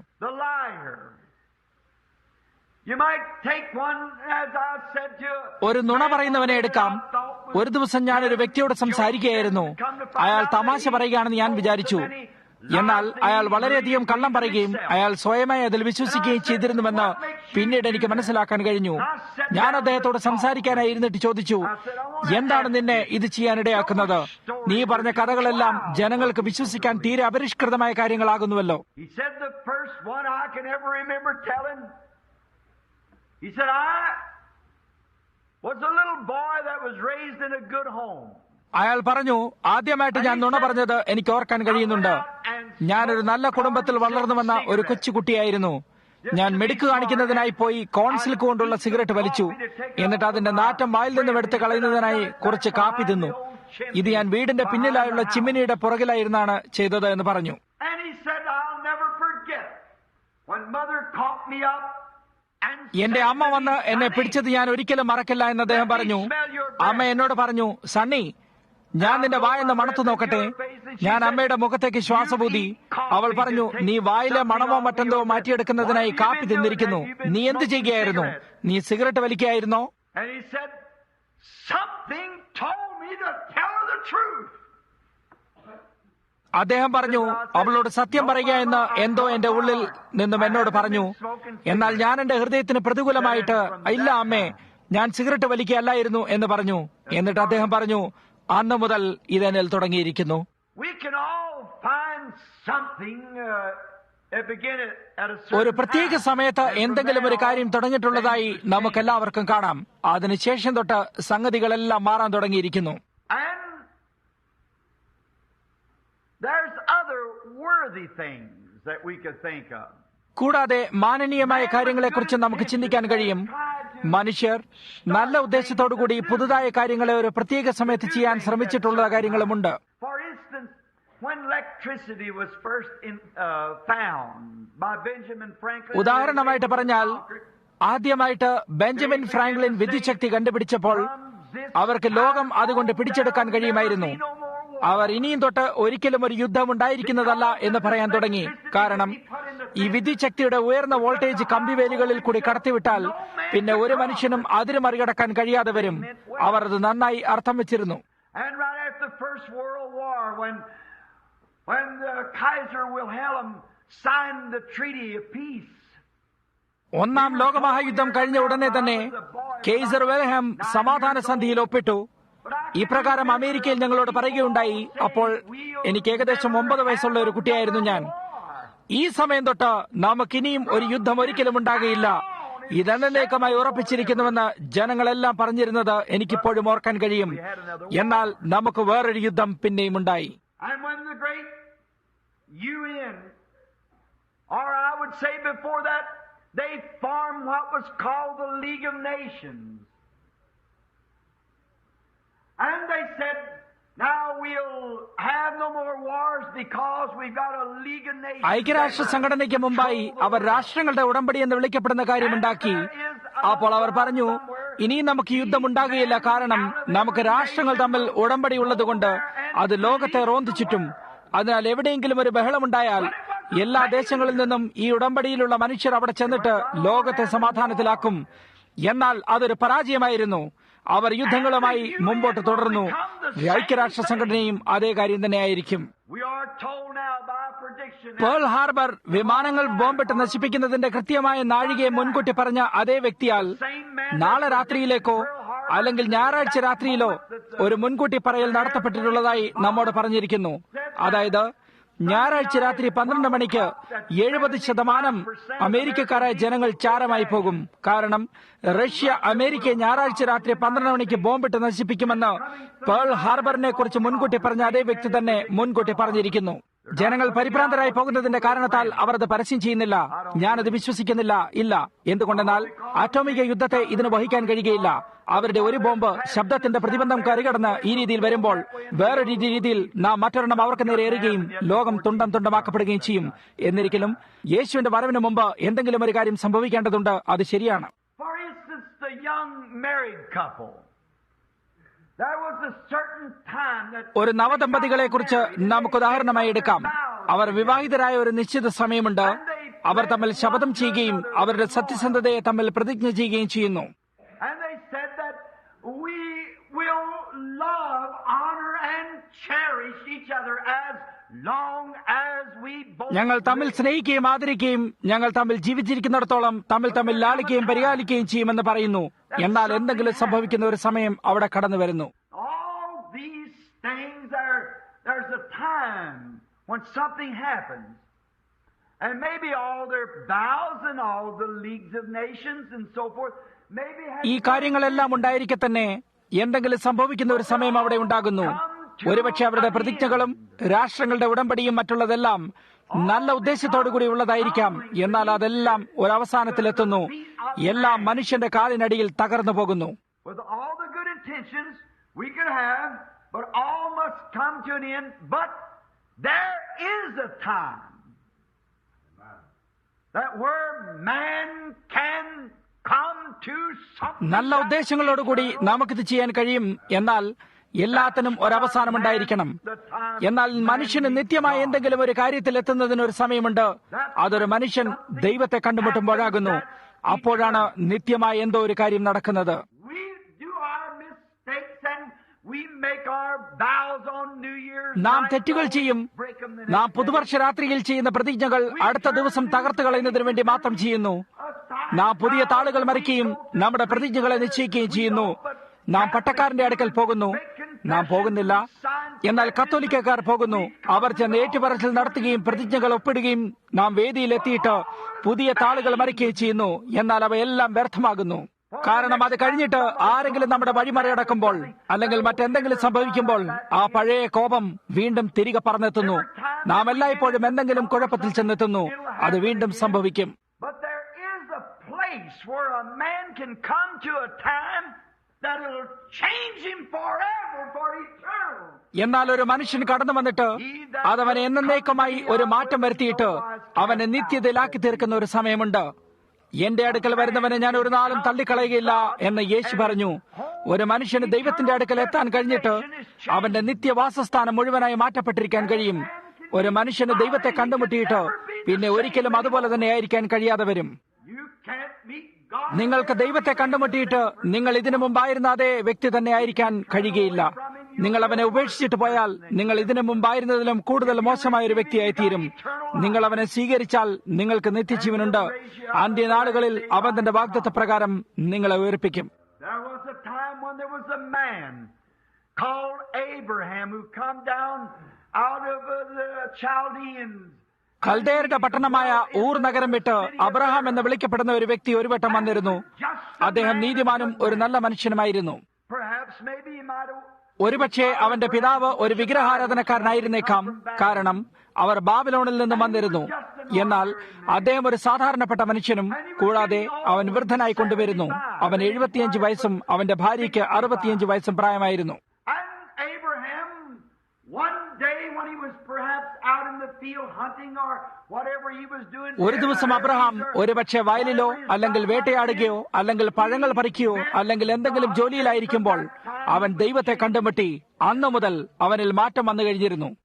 ഒരു നുണ പറയുന്നവനെ എടുക്കാം. ഒരു ദിവസം ഞാൻ ഒരു വ്യക്തിയോട് സംസാരിക്കുകയായിരുന്നു. അയാൾ തമാശ പറയുകയാണെന്ന് ഞാൻ വിചാരിച്ചു. എന്നാൽ അയാൾ വളരെയധികം കള്ളം പറയുകയും അയാൾ സ്വയമായി അതിൽ വിശ്വസിക്കുകയും ചെയ്തിരുന്നുവെന്ന് പിന്നീട് എനിക്ക് മനസ്സിലാക്കാൻ കഴിഞ്ഞു. ഞാൻ അദ്ദേഹത്തോട് സംസാരിക്കാനായി ഇരുന്നിട്ട് ചോദിച്ചു, എന്താണ് നിന്നെ ഇത് ചെയ്യാനിടയാക്കുന്നത്? നീ പറഞ്ഞ കഥകളെല്ലാം ജനങ്ങൾക്ക് വിശ്വസിക്കാൻ തീരെ അപരിഷ്കൃതമായ കാര്യങ്ങളാകുന്നുവല്ലോ. അയാൾ പറഞ്ഞു, ആദ്യമായിട്ട് ഞാൻ നുണ പറഞ്ഞത് എനിക്ക് ഓർക്കാൻ കഴിയുന്നുണ്ട്. ഞാനൊരു നല്ല കുടുംബത്തിൽ വളർന്നുവന്ന ഒരു കൊച്ചുകുട്ടിയായിരുന്നു. ഞാൻ മിടുക്ക് കാണിക്കുന്നതിനായി പോയി കോൺസിൽക്ക് കൊണ്ടുള്ള സിഗരറ്റ് വലിച്ചു. എന്നിട്ട് അതിന്റെ നാറ്റം വായിൽ നിന്നും എടുത്ത് കളയുന്നതിനായി കുറച്ച് കാപ്പി തിന്നു. ഇത് ഞാൻ വീടിന്റെ പിന്നിലായുള്ള ചിമ്മിനിയുടെ പുറകിലായിരുന്നാണ് ചെയ്തത് എന്ന് പറഞ്ഞു. എന്റെ അമ്മ വന്ന് എന്നെ പിടിച്ചത് ഞാൻ ഒരിക്കലും മറക്കില്ല എന്ന് അദ്ദേഹം പറഞ്ഞു. അമ്മ എന്നോട് പറഞ്ഞു, സണ്ണി, ഞാൻ നിന്റെ വായെന്ന് മണത്തു നോക്കട്ടെ. ഞാൻ അമ്മയുടെ മുഖത്തേക്ക് ശ്വാസപൂതി. അവൾ പറഞ്ഞു, നീ വായിലെ മണമോ മറ്റെന്തോ മാറ്റിയെടുക്കുന്നതിനായി കാപ്പി തിന്നിരിക്കുന്നു. നീ എന്ത് ചെയ്യുകയായിരുന്നു? നീ സിഗരറ്റ് വലിക്കുകയായിരുന്നോ? അദ്ദേഹം പറഞ്ഞു, അവളോട് സത്യം പറയുക എന്ന് എന്തോ എന്റെ ഉള്ളിൽ നിന്നും എന്നോട് പറഞ്ഞു. എന്നാൽ ഞാൻ എന്റെ ഹൃദയത്തിന് പ്രതികൂലമായിട്ട്, ഇല്ല അമ്മേ, ഞാൻ സിഗരറ്റ് വലിക്കുകയല്ലായിരുന്നു എന്ന് പറഞ്ഞു. എന്നിട്ട് അദ്ദേഹം പറഞ്ഞു, അന്ന് മുതൽ ഇതെന്നിൽ തുടങ്ങിയിരിക്കുന്നു. ഒരു പ്രത്യേക സമയത്ത് എന്തെങ്കിലും ഒരു കാര്യം തുടങ്ങിയിട്ടുള്ളതായി നമുക്കെല്ലാവർക്കും കാണാം. അതിനുശേഷം തൊട്ട് സംഗതികളെല്ലാം മാറാൻ തുടങ്ങിയിരിക്കുന്നു. കൂടാതെ മാനനീയമായ കാര്യങ്ങളെക്കുറിച്ച് നമുക്ക് ചിന്തിക്കാൻ കഴിയും. മനുഷ്യർ നല്ല ഉദ്ദേശത്തോടുകൂടി പുതുതായ കാര്യങ്ങളെ ഒരു പ്രത്യേക സമയത്ത് ചെയ്യാൻ ശ്രമിച്ചിട്ടുള്ള കാര്യങ്ങളുമുണ്ട്. ഉദാഹരണമായിട്ട് പറഞ്ഞാൽ, ആദ്യമായിട്ട് ബെഞ്ചമിൻ ഫ്രാങ്ക്ലിൻ വിദ്യുച്ഛക്തി കണ്ടുപിടിച്ചപ്പോൾ അവർക്ക് ലോകം അതുകൊണ്ട് പിടിച്ചെടുക്കാൻ കഴിയുമായിരുന്നു. അവർ ഇനിയും തൊട്ട് ഒരിക്കലും ഒരു യുദ്ധം ഉണ്ടായിരിക്കുന്നതല്ല എന്ന് പറയാൻ തുടങ്ങി. കാരണം ഈ വിദ്യുച്ഛക്തിയുടെ ഉയർന്ന വോൾട്ടേജ് കമ്പിവേലികളിൽ കൂടി കടത്തിവിട്ടാൽ പിന്നെ ഒരു മനുഷ്യനും അതിര് മറികടക്കാൻ കഴിയാതെ വരും. അവർ അത് നന്നായി അർത്ഥം വെച്ചിരുന്നു. ഒന്നാം ലോകമഹായുദ്ധം കഴിഞ്ഞ ഉടനെ തന്നെ കെയ്സർ വെൽഹാം സമാധാന സന്ധിയിൽ ഒപ്പിട്ടു. ഇപ്രകാരം അമേരിക്കയിൽ ഞങ്ങളോട് പറയുകയുണ്ടായി. അപ്പോൾ എനിക്ക് ഏകദേശം 9 വയസ്സുള്ള ഒരു കുട്ടിയായിരുന്നു ഞാൻ. ഈ സമയം തൊട്ട് നമുക്കിനിയും ഒരു യുദ്ധം ഒരിക്കലും ഉണ്ടാകുകയില്ല, ഇതെന്നേക്കുമായി ഉറപ്പിച്ചിരിക്കുന്നുവെന്ന് ജനങ്ങളെല്ലാം പറഞ്ഞിരുന്നത് എനിക്കിപ്പോഴും ഓർക്കാൻ കഴിയും. എന്നാൽ നമുക്ക് വേറൊരു യുദ്ധം പിന്നെയും ഉണ്ടായി. And they said, now we'll have no more wars because we've got a League of Nations. ഐക്യരാഷ്ട്ര സംഘടനയ്ക്ക് മുമ്പായി അവർ രാഷ്ട്രങ്ങളുടെ ഉടമ്പടി എന്ന് വിളിക്കപ്പെടുന്ന കാര്യമുണ്ടാക്കി. അപ്പോൾ അവർ പറഞ്ഞു, ഇനിയും നമുക്ക് യുദ്ധം ഉണ്ടാകുകയില്ല, കാരണം നമുക്ക് രാഷ്ട്രങ്ങൾ തമ്മിൽ ഉടമ്പടി ഉള്ളതുകൊണ്ട് അത് ലോകത്തെ റോന്തു ചുറ്റും. അതിനാൽ എവിടെയെങ്കിലും ഒരു ബഹളമുണ്ടായാൽ എല്ലാ ദേശങ്ങളിൽ നിന്നും ഈ ഉടമ്പടിയിലുള്ള മനുഷ്യർ അവിടെ ചെന്നിട്ട് ലോകത്തെ സമാധാനത്തിലാക്കും. എന്നാൽ അതൊരു പരാജയമായിരുന്നു. അവർ യുദ്ധങ്ങളുമായി മുമ്പോട്ട് തുടർന്നു. ഐക്യരാഷ്ട്ര സംഘടനയും അതേ കാര്യം തന്നെയായിരിക്കും. പേൾ ഹാർബർ വിമാനങ്ങൾ ബോംബിട്ട് നശിപ്പിക്കുന്നതിന്റെ കൃത്യമായ നാഴികയെ മുൻകൂട്ടി പറഞ്ഞ അതേ വ്യക്തിയാൽ നാളെ രാത്രിയിലേക്കോ അല്ലെങ്കിൽ ഞായറാഴ്ച രാത്രിയിലോ ഒരു മുൻകൂട്ടി പറയൽ നടത്തപ്പെട്ടിട്ടുള്ളതായി നമ്മോട് പറഞ്ഞിരിക്കുന്നു. അതായത് ഞായറാഴ്ച രാത്രി 12 മണിക്ക് 70% അമേരിക്കക്കാരായ ജനങ്ങൾ ചാരമായി പോകും. കാരണം റഷ്യ അമേരിക്കയെ ഞായറാഴ്ച രാത്രി 12 മണിക്ക് ബോംബിട്ട് നശിപ്പിക്കുമെന്ന് പേൾ ഹാർബറിനെ കുറിച്ച് മുൻകൂട്ടി പറഞ്ഞ അതേ വ്യക്തി തന്നെ മുൻകൂട്ടി പറഞ്ഞിരിക്കുന്നു. ജനങ്ങൾ പരിഭ്രാന്തരായി പോകുന്നതിന്റെ കാരണത്താൽ അവർ അത് പരസ്യം ചെയ്യുന്നില്ല. ഞാനത് വിശ്വസിക്കുന്നില്ല. ഇല്ല. എന്തുകൊണ്ടെന്നാൽ ആറ്റോമിക യുദ്ധത്തെ ഇതിന് വഹിക്കാൻ കഴിയുകയില്ല. അവരുടെ ഒരു ബോംബ് ശബ്ദത്തിന്റെ പ്രതിബന്ധം കറികടന്ന് ഈ രീതിയിൽ വരുമ്പോൾ വേറൊരു രീതിയിൽ നാം മറ്റൊരെണ്ണം അവർക്ക് നേരെ എറിയുകയും ലോകം തുണ്ടം തുണ്ടമാക്കപ്പെടുകയും ചെയ്യും. എന്നിരിക്കലും യേശുവിന്റെ വരവിന് മുമ്പ് എന്തെങ്കിലും ഒരു കാര്യം സംഭവിക്കേണ്ടതുണ്ട്. അത് ശരിയാണ്. ഒരു നവദമ്പതികളെ കുറിച്ച് നമുക്ക് ഉദാഹരണമായി എടുക്കാം. അവർ വിവാഹിതരായ ഒരു നിശ്ചിത സമയമുണ്ട്. അവർ തമ്മിൽ ശപഥം ചെയ്യുകയും അവരുടെ സത്യസന്ധതയെ തമ്മിൽ പ്രതിജ്ഞ ചെയ്യുകയും ചെയ്യുന്നു. ഞങ്ങൾ തമ്മിൽ സ്നേഹിക്കുകയും ആദരിക്കുകയും ഞങ്ങൾ തമ്മിൽ ജീവിച്ചിരിക്കുന്നിടത്തോളം തമ്മിൽ ലാളിക്കുകയും പരിപാലിക്കുകയും ചെയ്യുമെന്ന് പറയുന്നു. എന്നാൽ എന്തെങ്കിലും സംഭവിക്കുന്ന ഒരു സമയം അവിടെ കടന്നു വരുന്നു. ഈ കാര്യങ്ങളെല്ലാം ഉണ്ടായിരിക്കെ തന്നെ എന്തെങ്കിലും സംഭവിക്കുന്ന ഒരു സമയം അവിടെ ഉണ്ടാകുന്നു. ഒരുപക്ഷെ അവരുടെ പ്രതിജ്ഞകളും രാഷ്ട്രങ്ങളുടെ ഉടമ്പടിയും മറ്റുള്ളതെല്ലാം നല്ല ഉദ്ദേശത്തോടുകൂടി ഉള്ളതായിരിക്കാം. എന്നാൽ അതെല്ലാം ഒരവസാനത്തിലെത്തുന്നു. എല്ലാം മനുഷ്യന്റെ കാലിനടിയിൽ തകർന്നു പോകുന്നു. നല്ല ഉദ്ദേശങ്ങളോടുകൂടി നമുക്കിത് ചെയ്യാൻ കഴിയും. എന്നാൽ എല്ലാത്തിനും ഒരവസാനമുണ്ടായിരിക്കണം. എന്നാൽ മനുഷ്യന് നിത്യമായ എന്തെങ്കിലും ഒരു കാര്യത്തിൽ എത്തുന്നതിന് ഒരു സമയമുണ്ട്. അതൊരു മനുഷ്യൻ ദൈവത്തെ കണ്ടുമുട്ടുമ്പോഴാകുന്നു. അപ്പോഴാണ് നിത്യമായ എന്തോ ഒരു കാര്യം നടക്കുന്നത്. നാം തെറ്റുകൾ ചെയ്യും. നാം പുതുവർഷ രാത്രിയിൽ ചെയ്യുന്ന പ്രതിജ്ഞകൾ അടുത്ത ദിവസം തകർത്ത് കളയുന്നതിന് വേണ്ടി മാത്രം ചെയ്യുന്നു. നാം പുതിയ താളുകൾ മറിക്കുകയും നമ്മുടെ പ്രതിജ്ഞകളെ നിശ്ചയിക്കുകയും ചെയ്യുന്നു. നാം പട്ടക്കാരന്റെ അടുക്കൽ പോകുന്നു. നാം പോകുന്നില്ല. എന്നാൽ കത്തോലിക്കക്കാർ പോകുന്നു. അവർ ചെന്ന് ഏറ്റുപറച്ചിൽ നടത്തുകയും പ്രതിജ്ഞകൾ ഒപ്പിടുകയും നാം വേദിയിലെത്തിയിട്ട് പുതിയ താളുകൾ മറിക്കുകയും ചെയ്യുന്നു. എന്നാൽ അവയെല്ലാം വ്യർത്ഥമാകുന്നു. കാരണം അത് കഴിഞ്ഞിട്ട് ആരെങ്കിലും നമ്മുടെ വഴിമറിയടക്കുമ്പോൾ അല്ലെങ്കിൽ മറ്റെന്തെങ്കിലും സംഭവിക്കുമ്പോൾ ആ പഴയ കോപം വീണ്ടും തിരികെ പറന്നെത്തുന്നു. നാം എല്ലായ്പ്പോഴും എന്തെങ്കിലും കുഴപ്പത്തിൽ ചെന്നെത്തുന്നു. അത് വീണ്ടും സംഭവിക്കും. എന്നാൽ ഒരു മനുഷ്യൻ കടന്നു വന്നിട്ട് അതവനെ എന്നേക്കുമായി ഒരു മാറ്റം വരുത്തിയിട്ട് അവനെ നിത്യതയിലാക്കി തീർക്കുന്ന ഒരു സമയമുണ്ട്. എന്റെ അടുക്കൽ വരുന്നവനെ ഞാൻ ഒരു നാളും തള്ളിക്കളയുകയില്ല എന്ന് യേശു പറഞ്ഞു. ഒരു മനുഷ്യന് ദൈവത്തിന്റെ അടുക്കൽ എത്താൻ കഴിഞ്ഞിട്ട് അവന്റെ നിത്യവാസസ്ഥാനം മുഴുവനായി മാറ്റപ്പെട്ടിരിക്കാൻ കഴിയും. ഒരു മനുഷ്യന് ദൈവത്തെ കണ്ടുമുട്ടിയിട്ട് പിന്നെ ഒരിക്കലും അതുപോലെ തന്നെ ആയിരിക്കാൻ കഴിയാതെ വരും. നിങ്ങൾക്ക് ദൈവത്തെ കണ്ടുമുട്ടിയിട്ട് നിങ്ങൾ ഇതിനു മുമ്പായിരുന്ന അതേ വ്യക്തി തന്നെ ആയിരിക്കാൻ കഴിയുകയില്ല. നിങ്ങൾ അവനെ ഉപേക്ഷിച്ചിട്ട് പോയാൽ നിങ്ങൾ ഇതിനു മുമ്പായിരുന്നതിലും കൂടുതൽ മോശമായ ഒരു വ്യക്തിയായിത്തീരും. നിങ്ങൾ അവനെ സ്വീകരിച്ചാൽ നിങ്ങൾക്ക് നിത്യജീവനുണ്ട്. അന്ത്യനാളുകളിൽ അവൻ തന്റെ വാഗ്ദത്ത പ്രകാരം നിങ്ങളെ ഉയർപ്പിക്കും. കൽദയരുടെ പട്ടണമായ ഊർ നഗരം വിട്ട് അബ്രഹാം എന്ന് വിളിക്കപ്പെടുന്ന ഒരു വ്യക്തി ഒരു വട്ടം വന്നിരുന്നു. അദ്ദേഹം നീതിമാനും ഒരു നല്ല മനുഷ്യനുമായിരുന്നു. ഒരുപക്ഷെ അവന്റെ പിതാവ് ഒരു വിഗ്രഹാരാധനക്കാരനായിരുന്നേക്കാം. കാരണം അവർ ബാബിലോണിൽ നിന്നും വന്നിരുന്നു. എന്നാൽ അദ്ദേഹം ഒരു സാധാരണപ്പെട്ട മനുഷ്യനും കൂടാതെ അവൻ വൃദ്ധനായി കൊണ്ടുവരുന്നു. അവൻ 75 വയസ്സും അവന്റെ ഭാര്യയ്ക്ക് 65 വയസ്സും പ്രായമായിരുന്നു. ഒരു ദിവസം അബ്രഹാം ഒരുപക്ഷെ വയലിലോ അല്ലെങ്കിൽ വേട്ടയാടുകയോ അല്ലെങ്കിൽ പഴങ്ങൾ പറിക്കുകയോ അല്ലെങ്കിൽ എന്തെങ്കിലും ജോലിയിലായിരിക്കുമ്പോൾ അവൻ ദൈവത്തെ കണ്ടുമുട്ടി. അന്നു മുതൽ അവനിൽ മാറ്റം വന്നു കഴിഞ്ഞിരുന്നു.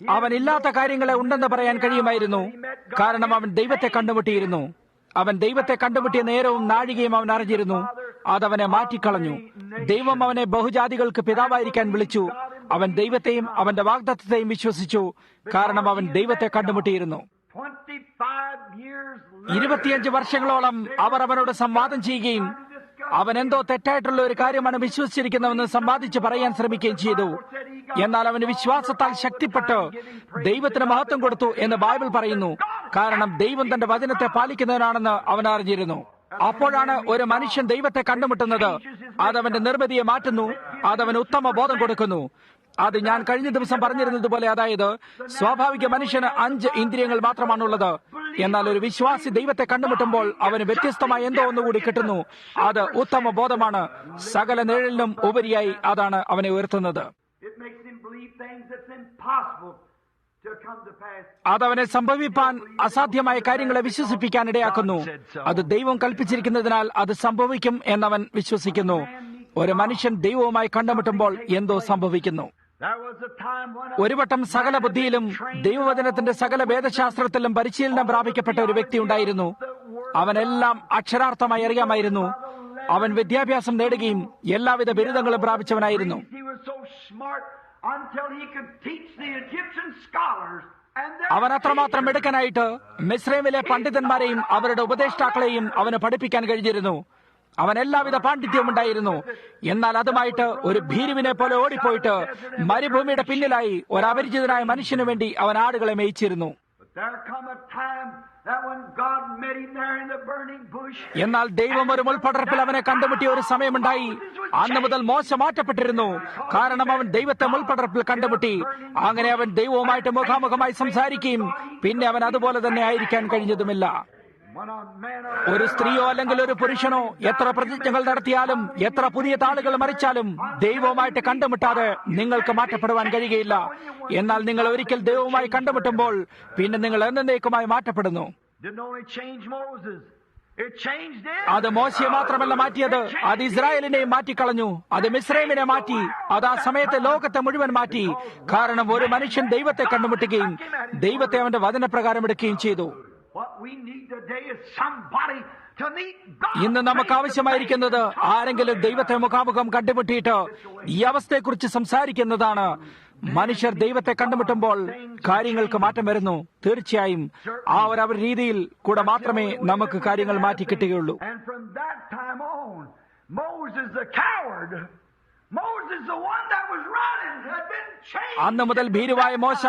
അവനില്ലാത്ത കാര്യങ്ങളെ ഉണ്ടെന്ന് പറയാൻ കഴിയുമായിരുന്നു. കാരണം അവൻ ദൈവത്തെ കണ്ടുമുട്ടിയിരുന്നു. അവൻ ദൈവത്തെ കണ്ടുമുട്ടിയ നേരവും നാഴികയും അവൻ അറിഞ്ഞിരുന്നു. അതവനെ മാറ്റിക്കളഞ്ഞു. ദൈവം അവനെ ബഹുജാതികൾക്ക് പിതാവായിരിക്കാൻ വിളിച്ചു. അവൻ ദൈവത്തെയും അവന്റെ വാഗ്ദത്തത്തെയും വിശ്വസിച്ചു. കാരണം അവൻ ദൈവത്തെ കണ്ടുമുട്ടിയിരുന്നു. 25 വർഷങ്ങളോളം അവർ അവനോട് സംവാദം ചെയ്യുകയും അവൻ എന്തോ തെറ്റായിട്ടുള്ള ഒരു കാര്യമാണ് വിശ്വസിച്ചിരിക്കുന്നതെന്ന് സമ്പാദിച്ച് പറയാൻ ശ്രമിക്കുകയും ചെയ്തു. എന്നാൽ അവന് വിശ്വാസത്താൽ ശക്തിപ്പെട്ട് ദൈവത്തിന് മഹത്വം കൊടുത്തു എന്ന് ബൈബിൾ പറയുന്നു. കാരണം ദൈവം തന്റെ വചനത്തെ പാലിക്കുന്നവനാണെന്ന് അവൻ അറിഞ്ഞിരുന്നു. അപ്പോഴാണ് ഒരു മനുഷ്യൻ ദൈവത്തെ കണ്ടുമുട്ടുന്നത്. അതവന്റെ നിർമ്മിതിയെ മാറ്റുന്നു, അതവന് ഉത്തമ ബോധം കൊടുക്കുന്നു. അത് ഞാൻ കഴിഞ്ഞ ദിവസം പറഞ്ഞിരുന്നത് പോലെ, അതായത് സ്വാഭാവിക മനുഷ്യന് 5 ഇന്ദ്രിയങ്ങൾ മാത്രമാണുള്ളത്. എന്നാൽ ഒരു വിശ്വാസി ദൈവത്തെ കണ്ടുമുട്ടുമ്പോൾ അവന് വ്യത്യസ്തമായ എന്തോ ഒന്നുകൂടി കിട്ടുന്നു. അത് ഉത്തമ ബോധമാണ്. സകല നിഴലിനും ഉപരിയായി അതാണ് അവനെ ഉയർത്തുന്നത്. അതവനെ സംഭവിപ്പാൻ അസാധ്യമായ കാര്യങ്ങളെ വിശ്വസിപ്പിക്കാൻ ഇടയാക്കുന്നു. അത് ദൈവം കൽപ്പിച്ചിരിക്കുന്നതിനാൽ അത് സംഭവിക്കും എന്നവൻ വിശ്വസിക്കുന്നു. ഒരു മനുഷ്യൻ ദൈവവുമായി കണ്ടുമുട്ടുമ്പോൾ എന്തോ സംഭവിക്കുന്നു. ഒരു വട്ടം സകല ബുദ്ധിയിലും ദൈവവചനത്തിന്റെ സകല വേദശാസ്ത്രത്തിലും പരിശീലനം പ്രാപിക്കപ്പെട്ട ഒരു വ്യക്തി ഉണ്ടായിരുന്നു. അവനെല്ലാം അക്ഷരാർത്ഥമായി അറിയാമായിരുന്നു. അവൻ വിദ്യാഭ്യാസം നേടുകയും എല്ലാവിധ ബിരുദങ്ങളും പ്രാപിച്ചവനായിരുന്നു. അവൻ അത്രമാത്രം മിടുക്കനായിട്ട് മിസ്രൈമിലെ പണ്ഡിതന്മാരെയും അവരുടെ ഉപദേഷ്ടാക്കളെയും അവന് പഠിപ്പിക്കാൻ കഴിഞ്ഞിരുന്നു. അവൻ എല്ലാവിധ പാണ്ഡിത്യവും ഉണ്ടായിരുന്നു. എന്നാൽ അതുമായിട്ട് ഒരു ഭീരുവിനെ പോലെ ഓടിപ്പോയിട്ട് മരുഭൂമിയുടെ പിന്നിലായി ഒരു അപരിചിതനായ മനുഷ്യനു വേണ്ടി അവൻ ആടുകളെ മേയിച്ചിരുന്നു. എന്നാൽ ദൈവം ഒരു മുൾപടർപ്പിൽ അവനെ കണ്ടുമുട്ടിയ ഒരു സമയമുണ്ടായി. അന്ന് മുതൽ മോശ മാറ്റപ്പെട്ടിരുന്നു. കാരണം അവൻ ദൈവത്തെ മുൾപടർപ്പിൽ കണ്ടുമുട്ടി. അങ്ങനെ അവൻ ദൈവവുമായിട്ട് മുഖാമുഖമായി സംസാരിക്കുകയും പിന്നെ അവൻ അതുപോലെ തന്നെ ആയിരിക്കാൻ കഴിഞ്ഞതുമില്ല. ഒരു സ്ത്രീയോ അല്ലെങ്കിൽ ഒരു പുരുഷനോ എത്ര പ്രതിജ്ഞകൾ നടത്തിയാലും എത്ര പുതിയ താളുകൾ മറിച്ചാലും ദൈവവുമായിട്ട് കണ്ടുമുട്ടാതെ നിങ്ങൾക്ക് മാറ്റപ്പെടുവാൻ കഴിയുകയില്ല. എന്നാൽ നിങ്ങൾ ഒരിക്കൽ ദൈവവുമായി കണ്ടുമുട്ടുമ്പോൾ പിന്നെ നിങ്ങൾ എന്നേക്കുമായി മാറ്റപ്പെടുന്നു. അത് മോശയെ മാത്രമല്ല മാറ്റിയത്, അത് ഇസ്രായേലിനെയും മാറ്റിക്കളഞ്ഞു. അത് മിസ്രൈമിനെ മാറ്റി. അത് ആ സമയത്തെ ലോകത്തെ മുഴുവൻ മാറ്റി. കാരണം ഒരു മനുഷ്യൻ ദൈവത്തെ കണ്ടുമുട്ടുകയും ദൈവത്തെ അവന്റെ വചനപ്രകാരം എടുക്കുകയും ചെയ്തു. ഇന്ന് നമുക്ക് ആവശ്യമായിരിക്കുന്നത് ആരെങ്കിലും ദൈവത്തെ മുഖാമുഖം കണ്ടുമുട്ടിയിട്ട് ഈ അവസ്ഥയെക്കുറിച്ച് സംസാരിക്കുന്നതാണ്. മനുഷ്യർ ദൈവത്തെ കണ്ടുമുട്ടുമ്പോൾ കാര്യങ്ങൾക്ക് മാറ്റം വരുന്നു. തീർച്ചയായും ആ ഒരു രീതിയിൽ കൂടെ മാത്രമേ നമുക്ക് കാര്യങ്ങൾ മാറ്റി കിട്ടുകയുള്ളൂ. അന്ന് മുതൽ ഭീരുവായ മോശ,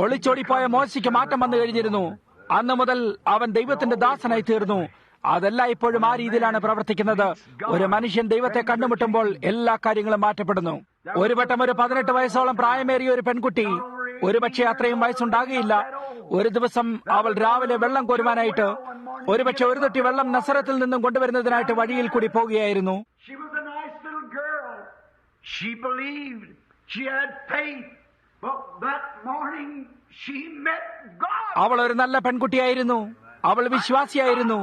ഒളിച്ചോടിപ്പോയ മോശയ്ക്ക് മാറ്റം വന്നു കഴിഞ്ഞിരുന്നു. അന്ന് മുതൽ അവൻ ദൈവത്തിന്റെ ദാസനായി തീർന്നു. അതെല്ലാം ഇപ്പോഴും ആ രീതിയിലാണ് പ്രവർത്തിക്കുന്നത്. ഒരു മനുഷ്യൻ ദൈവത്തെ കണ്ടുമുട്ടുമ്പോൾ എല്ലാ കാര്യങ്ങളും മാറ്റപ്പെടുന്നു. ഒരു വട്ടം ഒരു 18 വയസ്സോളം പ്രായമേറിയ ഒരു പെൺകുട്ടി, ഒരുപക്ഷെ അത്രയും വയസ്സുണ്ടാകുകയില്ല, ഒരു ദിവസം അവൾ രാവിലെ വെള്ളം കോരുവാനായിട്ട് ഒരുപക്ഷെ ഒരു തൊട്ടി വെള്ളം നസറത്തിൽ നിന്നും കൊണ്ടുവരുന്നതിനായിട്ട് വഴിയിൽ കൂടി പോകുകയായിരുന്നു. അവൾ ഒരു നല്ല പെൺകുട്ടിയായിരുന്നു. അവൾ വിശ്വാസിയായിരുന്നു.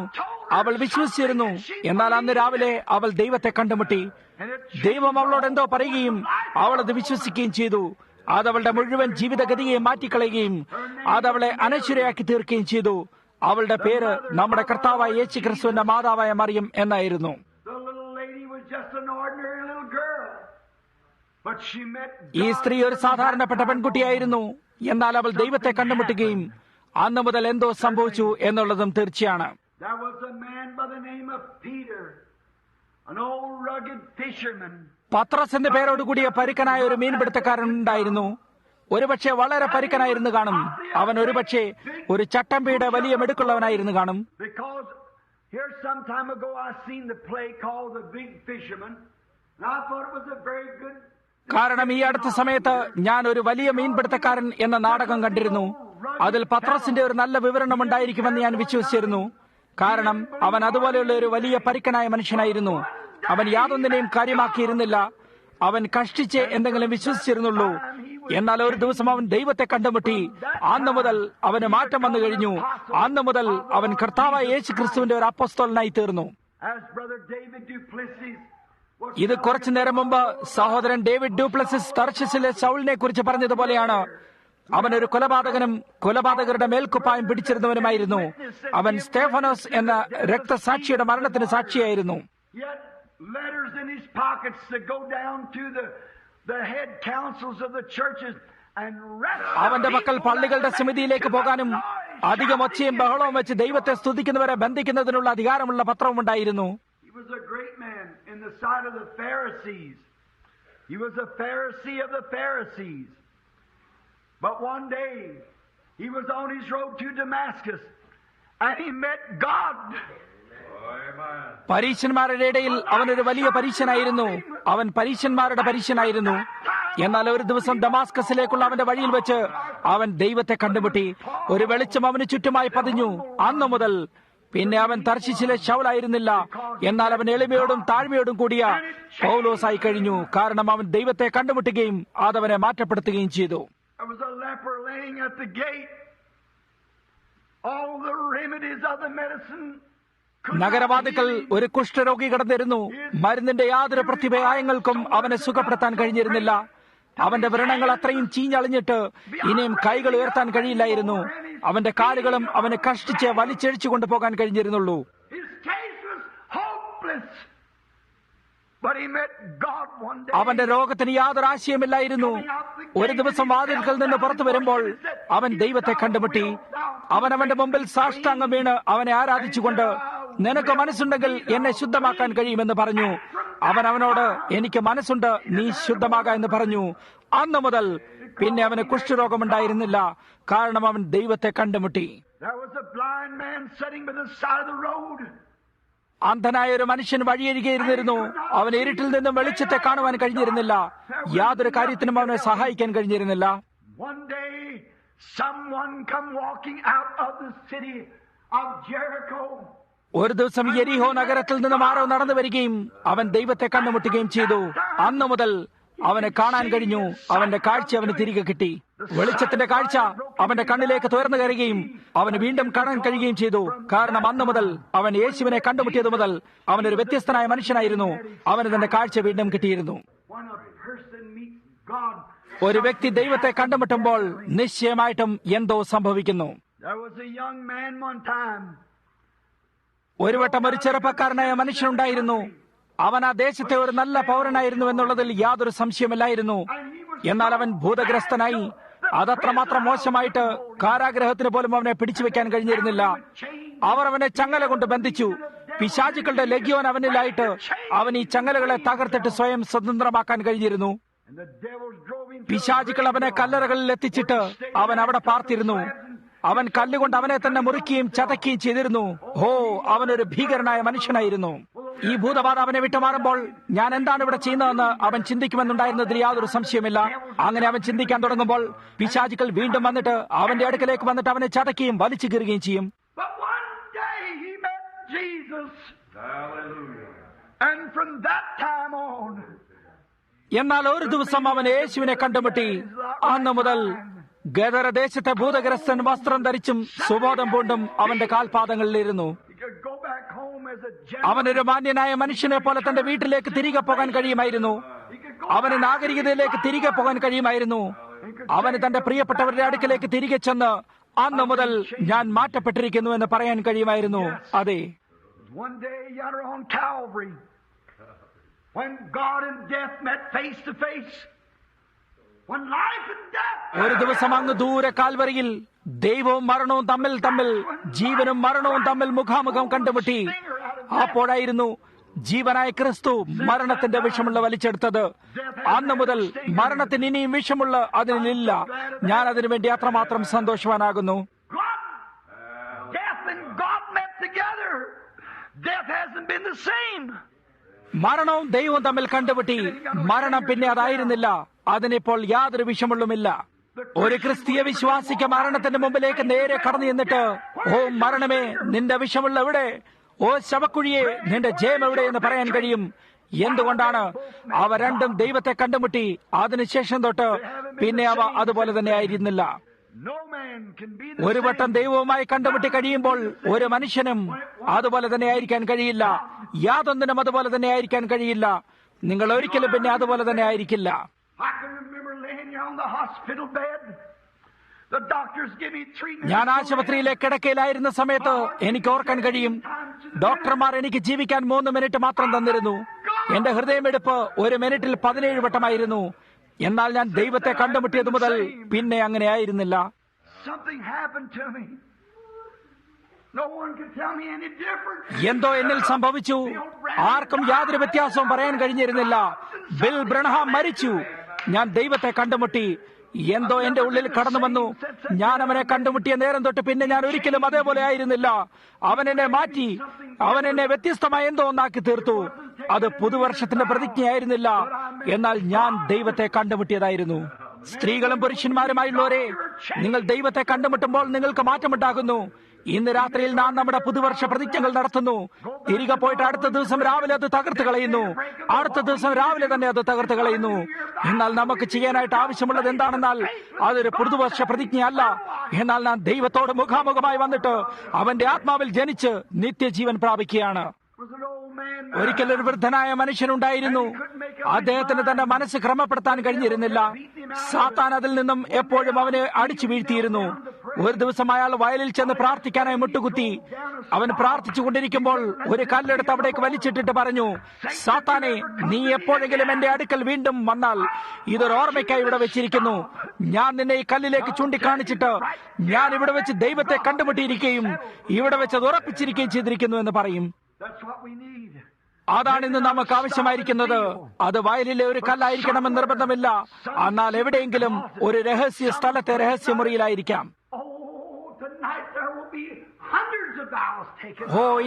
അവൾ വിശ്വസിച്ചിരുന്നു. എന്നാൽ അന്ന് രാവിലെ അവൾ ദൈവത്തെ കണ്ടുമുട്ടി. ദൈവം അവളോട് എന്തോ പറയുകയും അവൾ അത് വിശ്വസിക്കുകയും ചെയ്തു. അതവളുടെ മുഴുവൻ ജീവിതഗതിയെ മാറ്റിക്കളയുകയും അതവളെ അനശ്വരയാക്കി തീർക്കുകയും ചെയ്തു. അവളുടെ പേര് നമ്മുടെ കർത്താവായ യേശു ക്രിസ്തുവിന്റെ മാതാവായ മറിയം എന്നായിരുന്നു. ഈ സ്ത്രീ ഒരു സാധാരണപ്പെട്ട പെൺകുട്ടിയായിരുന്നു. എന്നാൽ അവൾ ദൈവത്തെ കണ്ടുമുട്ടുകയും അന്ന് മുതൽ എന്തോ സംഭവിച്ചു എന്നുള്ളതും തീർച്ചയാണ്. പത്രസിന്റെ പേരോടുകൂടിയ പരുക്കനായ ഒരു മീൻപിടുത്തക്കാരൻ ഉണ്ടായിരുന്നു. ഒരുപക്ഷെ വളരെ പരുക്കനായിരുന്നു കാണും. അവൻ ഒരുപക്ഷെ ഒരു ചട്ടമ്പിയുടെ വലിയ മെടുക്കുള്ളവനായിരുന്നു കാണും. കാരണം ഈ അടുത്ത സമയത്ത് ഞാൻ ഒരു വലിയ മീൻപിടുത്തക്കാരൻ എന്ന നാടകം കണ്ടിരുന്നു. അതിൽ പത്രസിന്റെ ഒരു നല്ല വിവരണം ഉണ്ടായിരിക്കുമെന്ന് ഞാൻ വിശ്വസിച്ചിരുന്നു. കാരണം അവൻ അതുപോലെയുള്ള ഒരു വലിയ പരുക്കനായ മനുഷ്യനായിരുന്നു. അവൻ യാതൊന്നിനെയും കാര്യമാക്കിയിരുന്നില്ല. അവൻ കഷ്ടിച്ച് എന്തെങ്കിലും വിശ്വസിച്ചിരുന്നുള്ളൂ. എന്നാൽ ഒരു ദിവസം അവൻ ദൈവത്തെ കണ്ടുമുട്ടി. അന്ന് മുതൽ അവന് മാറ്റം വന്നു കഴിഞ്ഞു. അന്ന് മുതൽ അവൻ കർത്താവായ യേശു ക്രിസ്തുവിന്റെ ഒരു അപ്പോസ്തലനായി തീർന്നു. ഇത് കുറച്ചു നേരം മുമ്പ് സഹോദരൻ ഡേവിഡ് ഡ്യൂപ്ലസിസ് തർശിസിലെ ശൗലിനെ കുറിച്ച് പറഞ്ഞതുപോലെയാണ്. അവൻ ഒരു കൊലപാതകനും കൊലപാതകരുടെ മേൽക്കുപ്പായം പിടിച്ചിരുന്നവനുമായിരുന്നു. അവൻ സ്തേഫനോസ് എന്ന രക്തസാക്ഷിയുടെ മരണത്തിന് സാക്ഷിയായിരുന്നു. and rest അവന്റെ പക്കൽ പള്ളികളുടെ സമിതിയിലേക്ക് പോകാനും അധികം ഒച്ചയും ബഹളവും വെച്ച് ദൈവത്തെ സ്തുതിക്കുന്നവരെ ബന്ധിക്കുന്നതിനുള്ള അധികാരമുള്ള പത്രവും ഉണ്ടായിരുന്നു. He was a great man in the sight of the Pharisees. He was a Pharisee of the Pharisees. But one day, he was on his road to Damascus, and he met God. പരീശന്മാരുടെ ഇടയിൽ അവനൊരു വലിയ പരീശനായിരുന്നു. അവൻ പരീശന്മാരുടെ പരീശനായിരുന്നു. എന്നാൽ ഒരു ദിവസം ദമാസ്കസിലേക്കുള്ള അവന്റെ വഴിയിൽ വെച്ച് അവൻ ദൈവത്തെ കണ്ടുമുട്ടി. ഒരു വെളിച്ചം അവന് ചുറ്റുമായി പതിഞ്ഞു. അന്നു മുതൽ പിന്നെ അവൻ തർശീശിലെ ശൗലായിരുന്നില്ല, എന്നാൽ അവൻ എളിമയോടും താഴ്മയോടും കൂടിയ പൗലോസായി കഴിഞ്ഞു. കാരണം അവൻ ദൈവത്തെ കണ്ടുമുട്ടുകയും അതവനെ മാറ്റപ്പെടുത്തുകയും ചെയ്തു. There was a leper laying at the gate. All the remedies of the medicine. നഗരവാതിക്കൽ ഒരു കുഷ്ഠരോഗി കിടന്നിരുന്നു. മരുന്നിന്റെ യാതൊരു പ്രതിഭയായങ്ങൾക്കും അവനെ സുഖപ്പെടുത്താൻ കഴിഞ്ഞിരുന്നില്ല. അവന്റെ വ്രണങ്ങൾ അത്രയും ചീഞ്ഞളിഞ്ഞിട്ട് ഇനിയും കൈകൾ ഉയർത്താൻ കഴിയില്ലായിരുന്നു. അവന്റെ കാലുകളും അവനെ കഷ്ടിച്ച് വലിച്ചഴിച്ചു കൊണ്ടുപോകാൻ കഴിഞ്ഞിരുന്നുള്ളൂ. അവന്റെ രോഗത്തിന് യാതൊരു ആശയമില്ലായിരുന്നു. ഒരു ദിവസം വാതിൽക്കൽ നിന്ന് പുറത്തു വരുമ്പോൾ അവൻ ദൈവത്തെ കണ്ടുമുട്ടി. അവൻ അവന്റെ മുമ്പിൽ സാഷ്ടാംഗം വീണ് അവനെ ആരാധിച്ചുകൊണ്ട്, നിനക്ക് മനസ്സുണ്ടെങ്കിൽ എന്നെ ശുദ്ധമാക്കാൻ കഴിയുമെന്ന് പറഞ്ഞു. അവൻ അവനോട്, എനിക്ക് മനസ്സുണ്ട്, നീ ശുദ്ധമാക എന്ന് പറഞ്ഞു. അന്നു മുതൽ പിന്നെ അവന് കുഷ്ഠരോഗമുണ്ടായിരുന്നില്ല. കാരണം അവൻ ദൈവത്തെ കണ്ടുമുട്ടി. അന്ധനായ ഒരു മനുഷ്യൻ വഴിയരികെയിരുന്നിരുന്നു. അവൻ ഇരുട്ടിൽ നിന്നും വെളിച്ചത്തെ കാണുവാൻ കഴിഞ്ഞിരുന്നില്ല. യാതൊരു കാര്യത്തിനും അവനെ സഹായിക്കാൻ കഴിഞ്ഞിരുന്നില്ല. ഒരു ദിവസം യെരിഹോ നഗരത്തിൽ നിന്നും ആരോ നടന്നു വരികയും അവൻ ദൈവത്തെ കണ്ടുമുട്ടുകയും ചെയ്തു. അന്നു മുതൽ അവനെ കാണാൻ കഴിഞ്ഞു. അവന്റെ കാഴ്ച അവന് തിരികെ കിട്ടി. വെളിച്ചത്തിന്റെ കാഴ്ച അവന്റെ കണ്ണിലേക്ക് തുറന്നു കയറുകയും അവന് വീണ്ടും കാണാൻ കഴിയുകയും ചെയ്തു. കാരണം അന്നു മുതൽ അവൻ യേശുവിനെ കണ്ടുമുട്ടിയത് മുതൽ അവനൊരു വ്യത്യസ്തനായ മനുഷ്യനായിരുന്നു. അവന് തന്റെ കാഴ്ച വീണ്ടും കിട്ടിയിരുന്നു. ഒരു വ്യക്തി ദൈവത്തെ കണ്ടുമുട്ടുമ്പോൾ നിശ്ചയമായിട്ടും എന്തോ സംഭവിക്കുന്നു. ഒരു വട്ടം ഒരു ചെറുപ്പക്കാരനായ മനുഷ്യനുണ്ടായിരുന്നു. അവൻ ആ ദേശത്തെ ഒരു നല്ല പൗരനായിരുന്നു എന്നുള്ളതിൽ യാതൊരു സംശയമില്ലായിരുന്നു. എന്നാൽ അവൻ ഭൂതഗ്രസ്തനായി. അതത്രമാത്രം മോശമായിട്ട് കാരാഗ്രഹത്തിന് പോലും അവനെ പിടിച്ചു വെക്കാൻ കഴിഞ്ഞിരുന്നില്ല. അവർ അവനെ ചങ്ങല കൊണ്ട് ബന്ധിച്ചു. പിശാചുക്കളുടെ ലഗ്യോൻ അവനിലായിട്ട് അവൻ ഈ ചങ്ങലകളെ തകർത്തിട്ട് സ്വയം സ്വതന്ത്രമാക്കാൻ കഴിഞ്ഞിരുന്നു. പിശാചുക്കൾ അവനെ കല്ലറകളിൽ എത്തിച്ചിട്ട് അവൻ അവിടെ പാർത്തിരുന്നു. അവൻ കല്ലുകൊണ്ട് അവനെ തന്നെ മുറിക്കുകയും ചതയ്ക്കുകയും ചെയ്തിരുന്നു. അവനൊരു ഭീകരനായ മനുഷ്യനായിരുന്നു. ഈ ഭൂതബാധ അവനെ വിട്ടുമാറുമ്പോൾ ഞാൻ എന്താണ് ഇവിടെ ചെയ്യുന്നതെന്ന് അവൻ ചിന്തിക്കുമെന്നുണ്ടായിരുന്നതിൽ യാതൊരു സംശയമില്ല. അങ്ങനെ അവൻ ചിന്തിക്കാൻ തുടങ്ങുമ്പോൾ പിശാചുക്കൾ വീണ്ടും വന്നിട്ട് അവന്റെ അടുക്കലേക്ക് വന്നിട്ട് അവനെ ചതയ്ക്കുകയും വലിച്ചു കീറുകയും ചെയ്യും. എന്നാൽ ഒരു ദിവസം അവൻ യേശുവിനെ കണ്ടുമുട്ടി. അന്നു മുതൽ ഗദരദേശത്തെ ഭൂതഗ്രസ്തൻ വസ്ത്രം ധരിച്ചും സുബോധം പൂണ്ടും അവന്റെ കാൽപാദങ്ങളിലിരുന്നു. അവനൊരു മാന്യനായ മനുഷ്യനെ പോലെ തന്റെ വീട്ടിലേക്ക് തിരികെ പോകാൻ കഴിയുമായിരുന്നു. അവന് നാഗരികതയിലേക്ക് തിരികെ പോകാൻ കഴിയുമായിരുന്നു. അവന് തന്റെ പ്രിയപ്പെട്ടവരുടെ അടുക്കലേക്ക് തിരികെ ചെന്ന് അന്നു മുതൽ ഞാൻ മാറ്റപ്പെട്ടിരിക്കുന്നു എന്ന് പറയാൻ കഴിയുമായിരുന്നു. അതെ, ഒരു ദിവസം അങ്ങ് ദൂരെ കാൽവരിയിൽ ദൈവവും മരണവും തമ്മിൽ ജീവനും മരണവും തമ്മിൽ മുഖാമുഖം കണ്ടുമുട്ടി. അപ്പോഴായിരുന്നു ജീവനായ ക്രിസ്തു മരണത്തിന്റെ വിഷമുള്ള വലിച്ചെടുത്തത്. അന്നു മുതൽ മരണത്തിന് ഇനിയും വിഷമുള്ള അതിനില്ല. ഞാൻ അതിനു വേണ്ടി അത്രമാത്രം സന്തോഷവാനാകുന്നു. മരണവും ദൈവവും തമ്മിൽ കണ്ടുമുട്ടി. മരണം പിന്നെ അതായിരുന്നില്ല. അതിനിപ്പോൾ യാതൊരു വിഷമുള്ളുമില്ല. ഒരു ക്രിസ്തീയ വിശ്വാസിക്ക് മരണത്തിന്റെ മുമ്പിലേക്ക് നേരെ കടന്നു ചെന്നിട്ട്, മരണമേ, നിന്റെ വിഷമുള്ള എവിടെ? ശവക്കുഴിയെ, നിന്റെ ജയം എവിടെ എന്ന് പറയാൻ കഴിയും. എന്തുകൊണ്ടാണ്? അവ രണ്ടും ദൈവത്തെ കണ്ടുമുട്ടി. അതിനുശേഷം തൊട്ട് പിന്നെ അവ അതുപോലെ തന്നെ ആയിരുന്നില്ല. ഒരു വട്ടം ദൈവവുമായി കണ്ടുമുട്ടി കഴിയുമ്പോൾ ഒരു മനുഷ്യനും അതുപോലെ തന്നെ ആയിരിക്കാൻ കഴിയില്ല. യാതൊന്നിനും അതുപോലെ തന്നെ ആയിരിക്കാൻ കഴിയില്ല. നിങ്ങൾ ഒരിക്കലും പിന്നെ അതുപോലെ തന്നെ ആയിരിക്കില്ല. ഞാൻ ആശുപത്രിയിലെ കിടക്കയിലായിരുന്ന സമയത്ത് എനിക്ക് ഓർക്കാൻ കഴിയും, ഡോക്ടർമാർ എനിക്ക് ജീവിക്കാൻ 3 മിനിറ്റ് മാത്രം തന്നിരുന്നു. എന്റെ ഹൃദയമെടുപ്പ് 1 മിനിറ്റിൽ 17 വട്ടമായിരുന്നു. എന്നാൽ ഞാൻ ദൈവത്തെ കണ്ടുമുട്ടിയത് മുതൽ പിന്നെ അങ്ങനെ ആയിരുന്നില്ല. Something happened to me. No one could tell me any difference. എന്തോ എന്നിൽ സംഭവിച്ചു. ആർക്കും യാതൊരു വ്യത്യാസവും പറയാൻ കഴിഞ്ഞിരുന്നില്ല. ബിൽ ബ്രണഹാം മരിച്ചു. ഞാൻ ദൈവത്തെ കണ്ടുമുട്ടി. എന്തോ എന്റെ ഉള്ളിൽ കടന്നു വന്നു. ഞാൻ അവനെ കണ്ടുമുട്ടിയ നേരം തൊട്ട് പിന്നെ ഞാൻ ഒരിക്കലും അതേപോലെ ആയിരുന്നില്ല. അവൻ എന്നെ മാറ്റി. അവൻ എന്നെ വ്യത്യസ്തമായ എന്തോ ഒന്നാക്കി തീർത്തു. അത് പുതുവർഷത്തിന്റെ പ്രതിജ്ഞയായിരുന്നില്ല, എന്നാൽ ഞാൻ ദൈവത്തെ കണ്ടുമുട്ടിയതായിരുന്നു. സ്ത്രീകളും പുരുഷന്മാരുമായുള്ളവരെ, നിങ്ങൾ ദൈവത്തെ കണ്ടുമുട്ടുമ്പോൾ നിങ്ങൾക്ക് മാറ്റമുണ്ടാകുന്നു. ഇന്ന് രാത്രിയിൽ നാം നമ്മുടെ പുതുവർഷ പ്രതിജ്ഞകൾ നടത്തുന്നു. തിരികെ പോയിട്ട് അടുത്ത ദിവസം രാവിലെ അത് തകർത്ത് കളയുന്നു. അടുത്ത ദിവസം രാവിലെ തന്നെ അത് തകർത്ത് കളയുന്നു. എന്നാൽ നമുക്ക് ചെയ്യാനായിട്ട് ആവശ്യമുള്ളത് എന്താണെന്നാൽ അതൊരു പുതുവർഷ പ്രതിജ്ഞയല്ല. എന്നാൽ നാം ദൈവത്തോട് മുഖാമുഖമായി വന്നിട്ട് അവന്റെ ആത്മാവിൽ ജനിച്ച് നിത്യജീവൻ പ്രാപിക്കുകയാണ്. ഒരിക്കൽ ഒരു വൃദ്ധനായ മനുഷ്യനുണ്ടായിരുന്നു. അദ്ദേഹത്തിന് തന്റെ മനസ്സ് ക്രമപ്പെടുത്താൻ കഴിഞ്ഞിരുന്നില്ല. സാത്താൻ അതിൽ നിന്നും എപ്പോഴും അവനെ അടിച്ചു വീഴ്ത്തിയിരുന്നു. ഒരു ദിവസം അയാൾ വയലിൽ ചെന്ന് പ്രാർത്ഥിക്കാനായി മുട്ടുകുത്തി. അവൻ പ്രാർത്ഥിച്ചുകൊണ്ടിരിക്കുമ്പോൾ ഒരു കല്ലെടുത്ത് അവിടേക്ക് വലിച്ചിട്ടിട്ട് പറഞ്ഞു, സാത്താനെ, നീ എപ്പോഴെങ്കിലും എന്റെ അടുക്കൽ വീണ്ടും വന്നാൽ ഇതൊരു ഓർമ്മയ്ക്കായി ഇവിടെ വെച്ചിരിക്കുന്നു. ഞാൻ നിന്നെ ഈ കല്ലിലേക്ക് ചൂണ്ടിക്കാണിച്ചിട്ട് ഞാൻ ഇവിടെ വെച്ച് ദൈവത്തെ കണ്ടുമുട്ടിയിരിക്കുകയും ഇവിടെ വെച്ച് അത് ഉറപ്പിച്ചിരിക്കുകയും ചെയ്തിരിക്കുന്നു എന്ന് പറയും. അതാണ് ഇന്ന് നമുക്ക് ആവശ്യമായിരിക്കുന്നത്. അത് വയലിലെ ഒരു കല്ലായിരിക്കണമെന്ന് നിർബന്ധമില്ല. എന്നാൽ എവിടെയെങ്കിലും ഒരു രഹസ്യ സ്ഥലത്തെ രഹസ്യമുറിയിലായിരിക്കാം.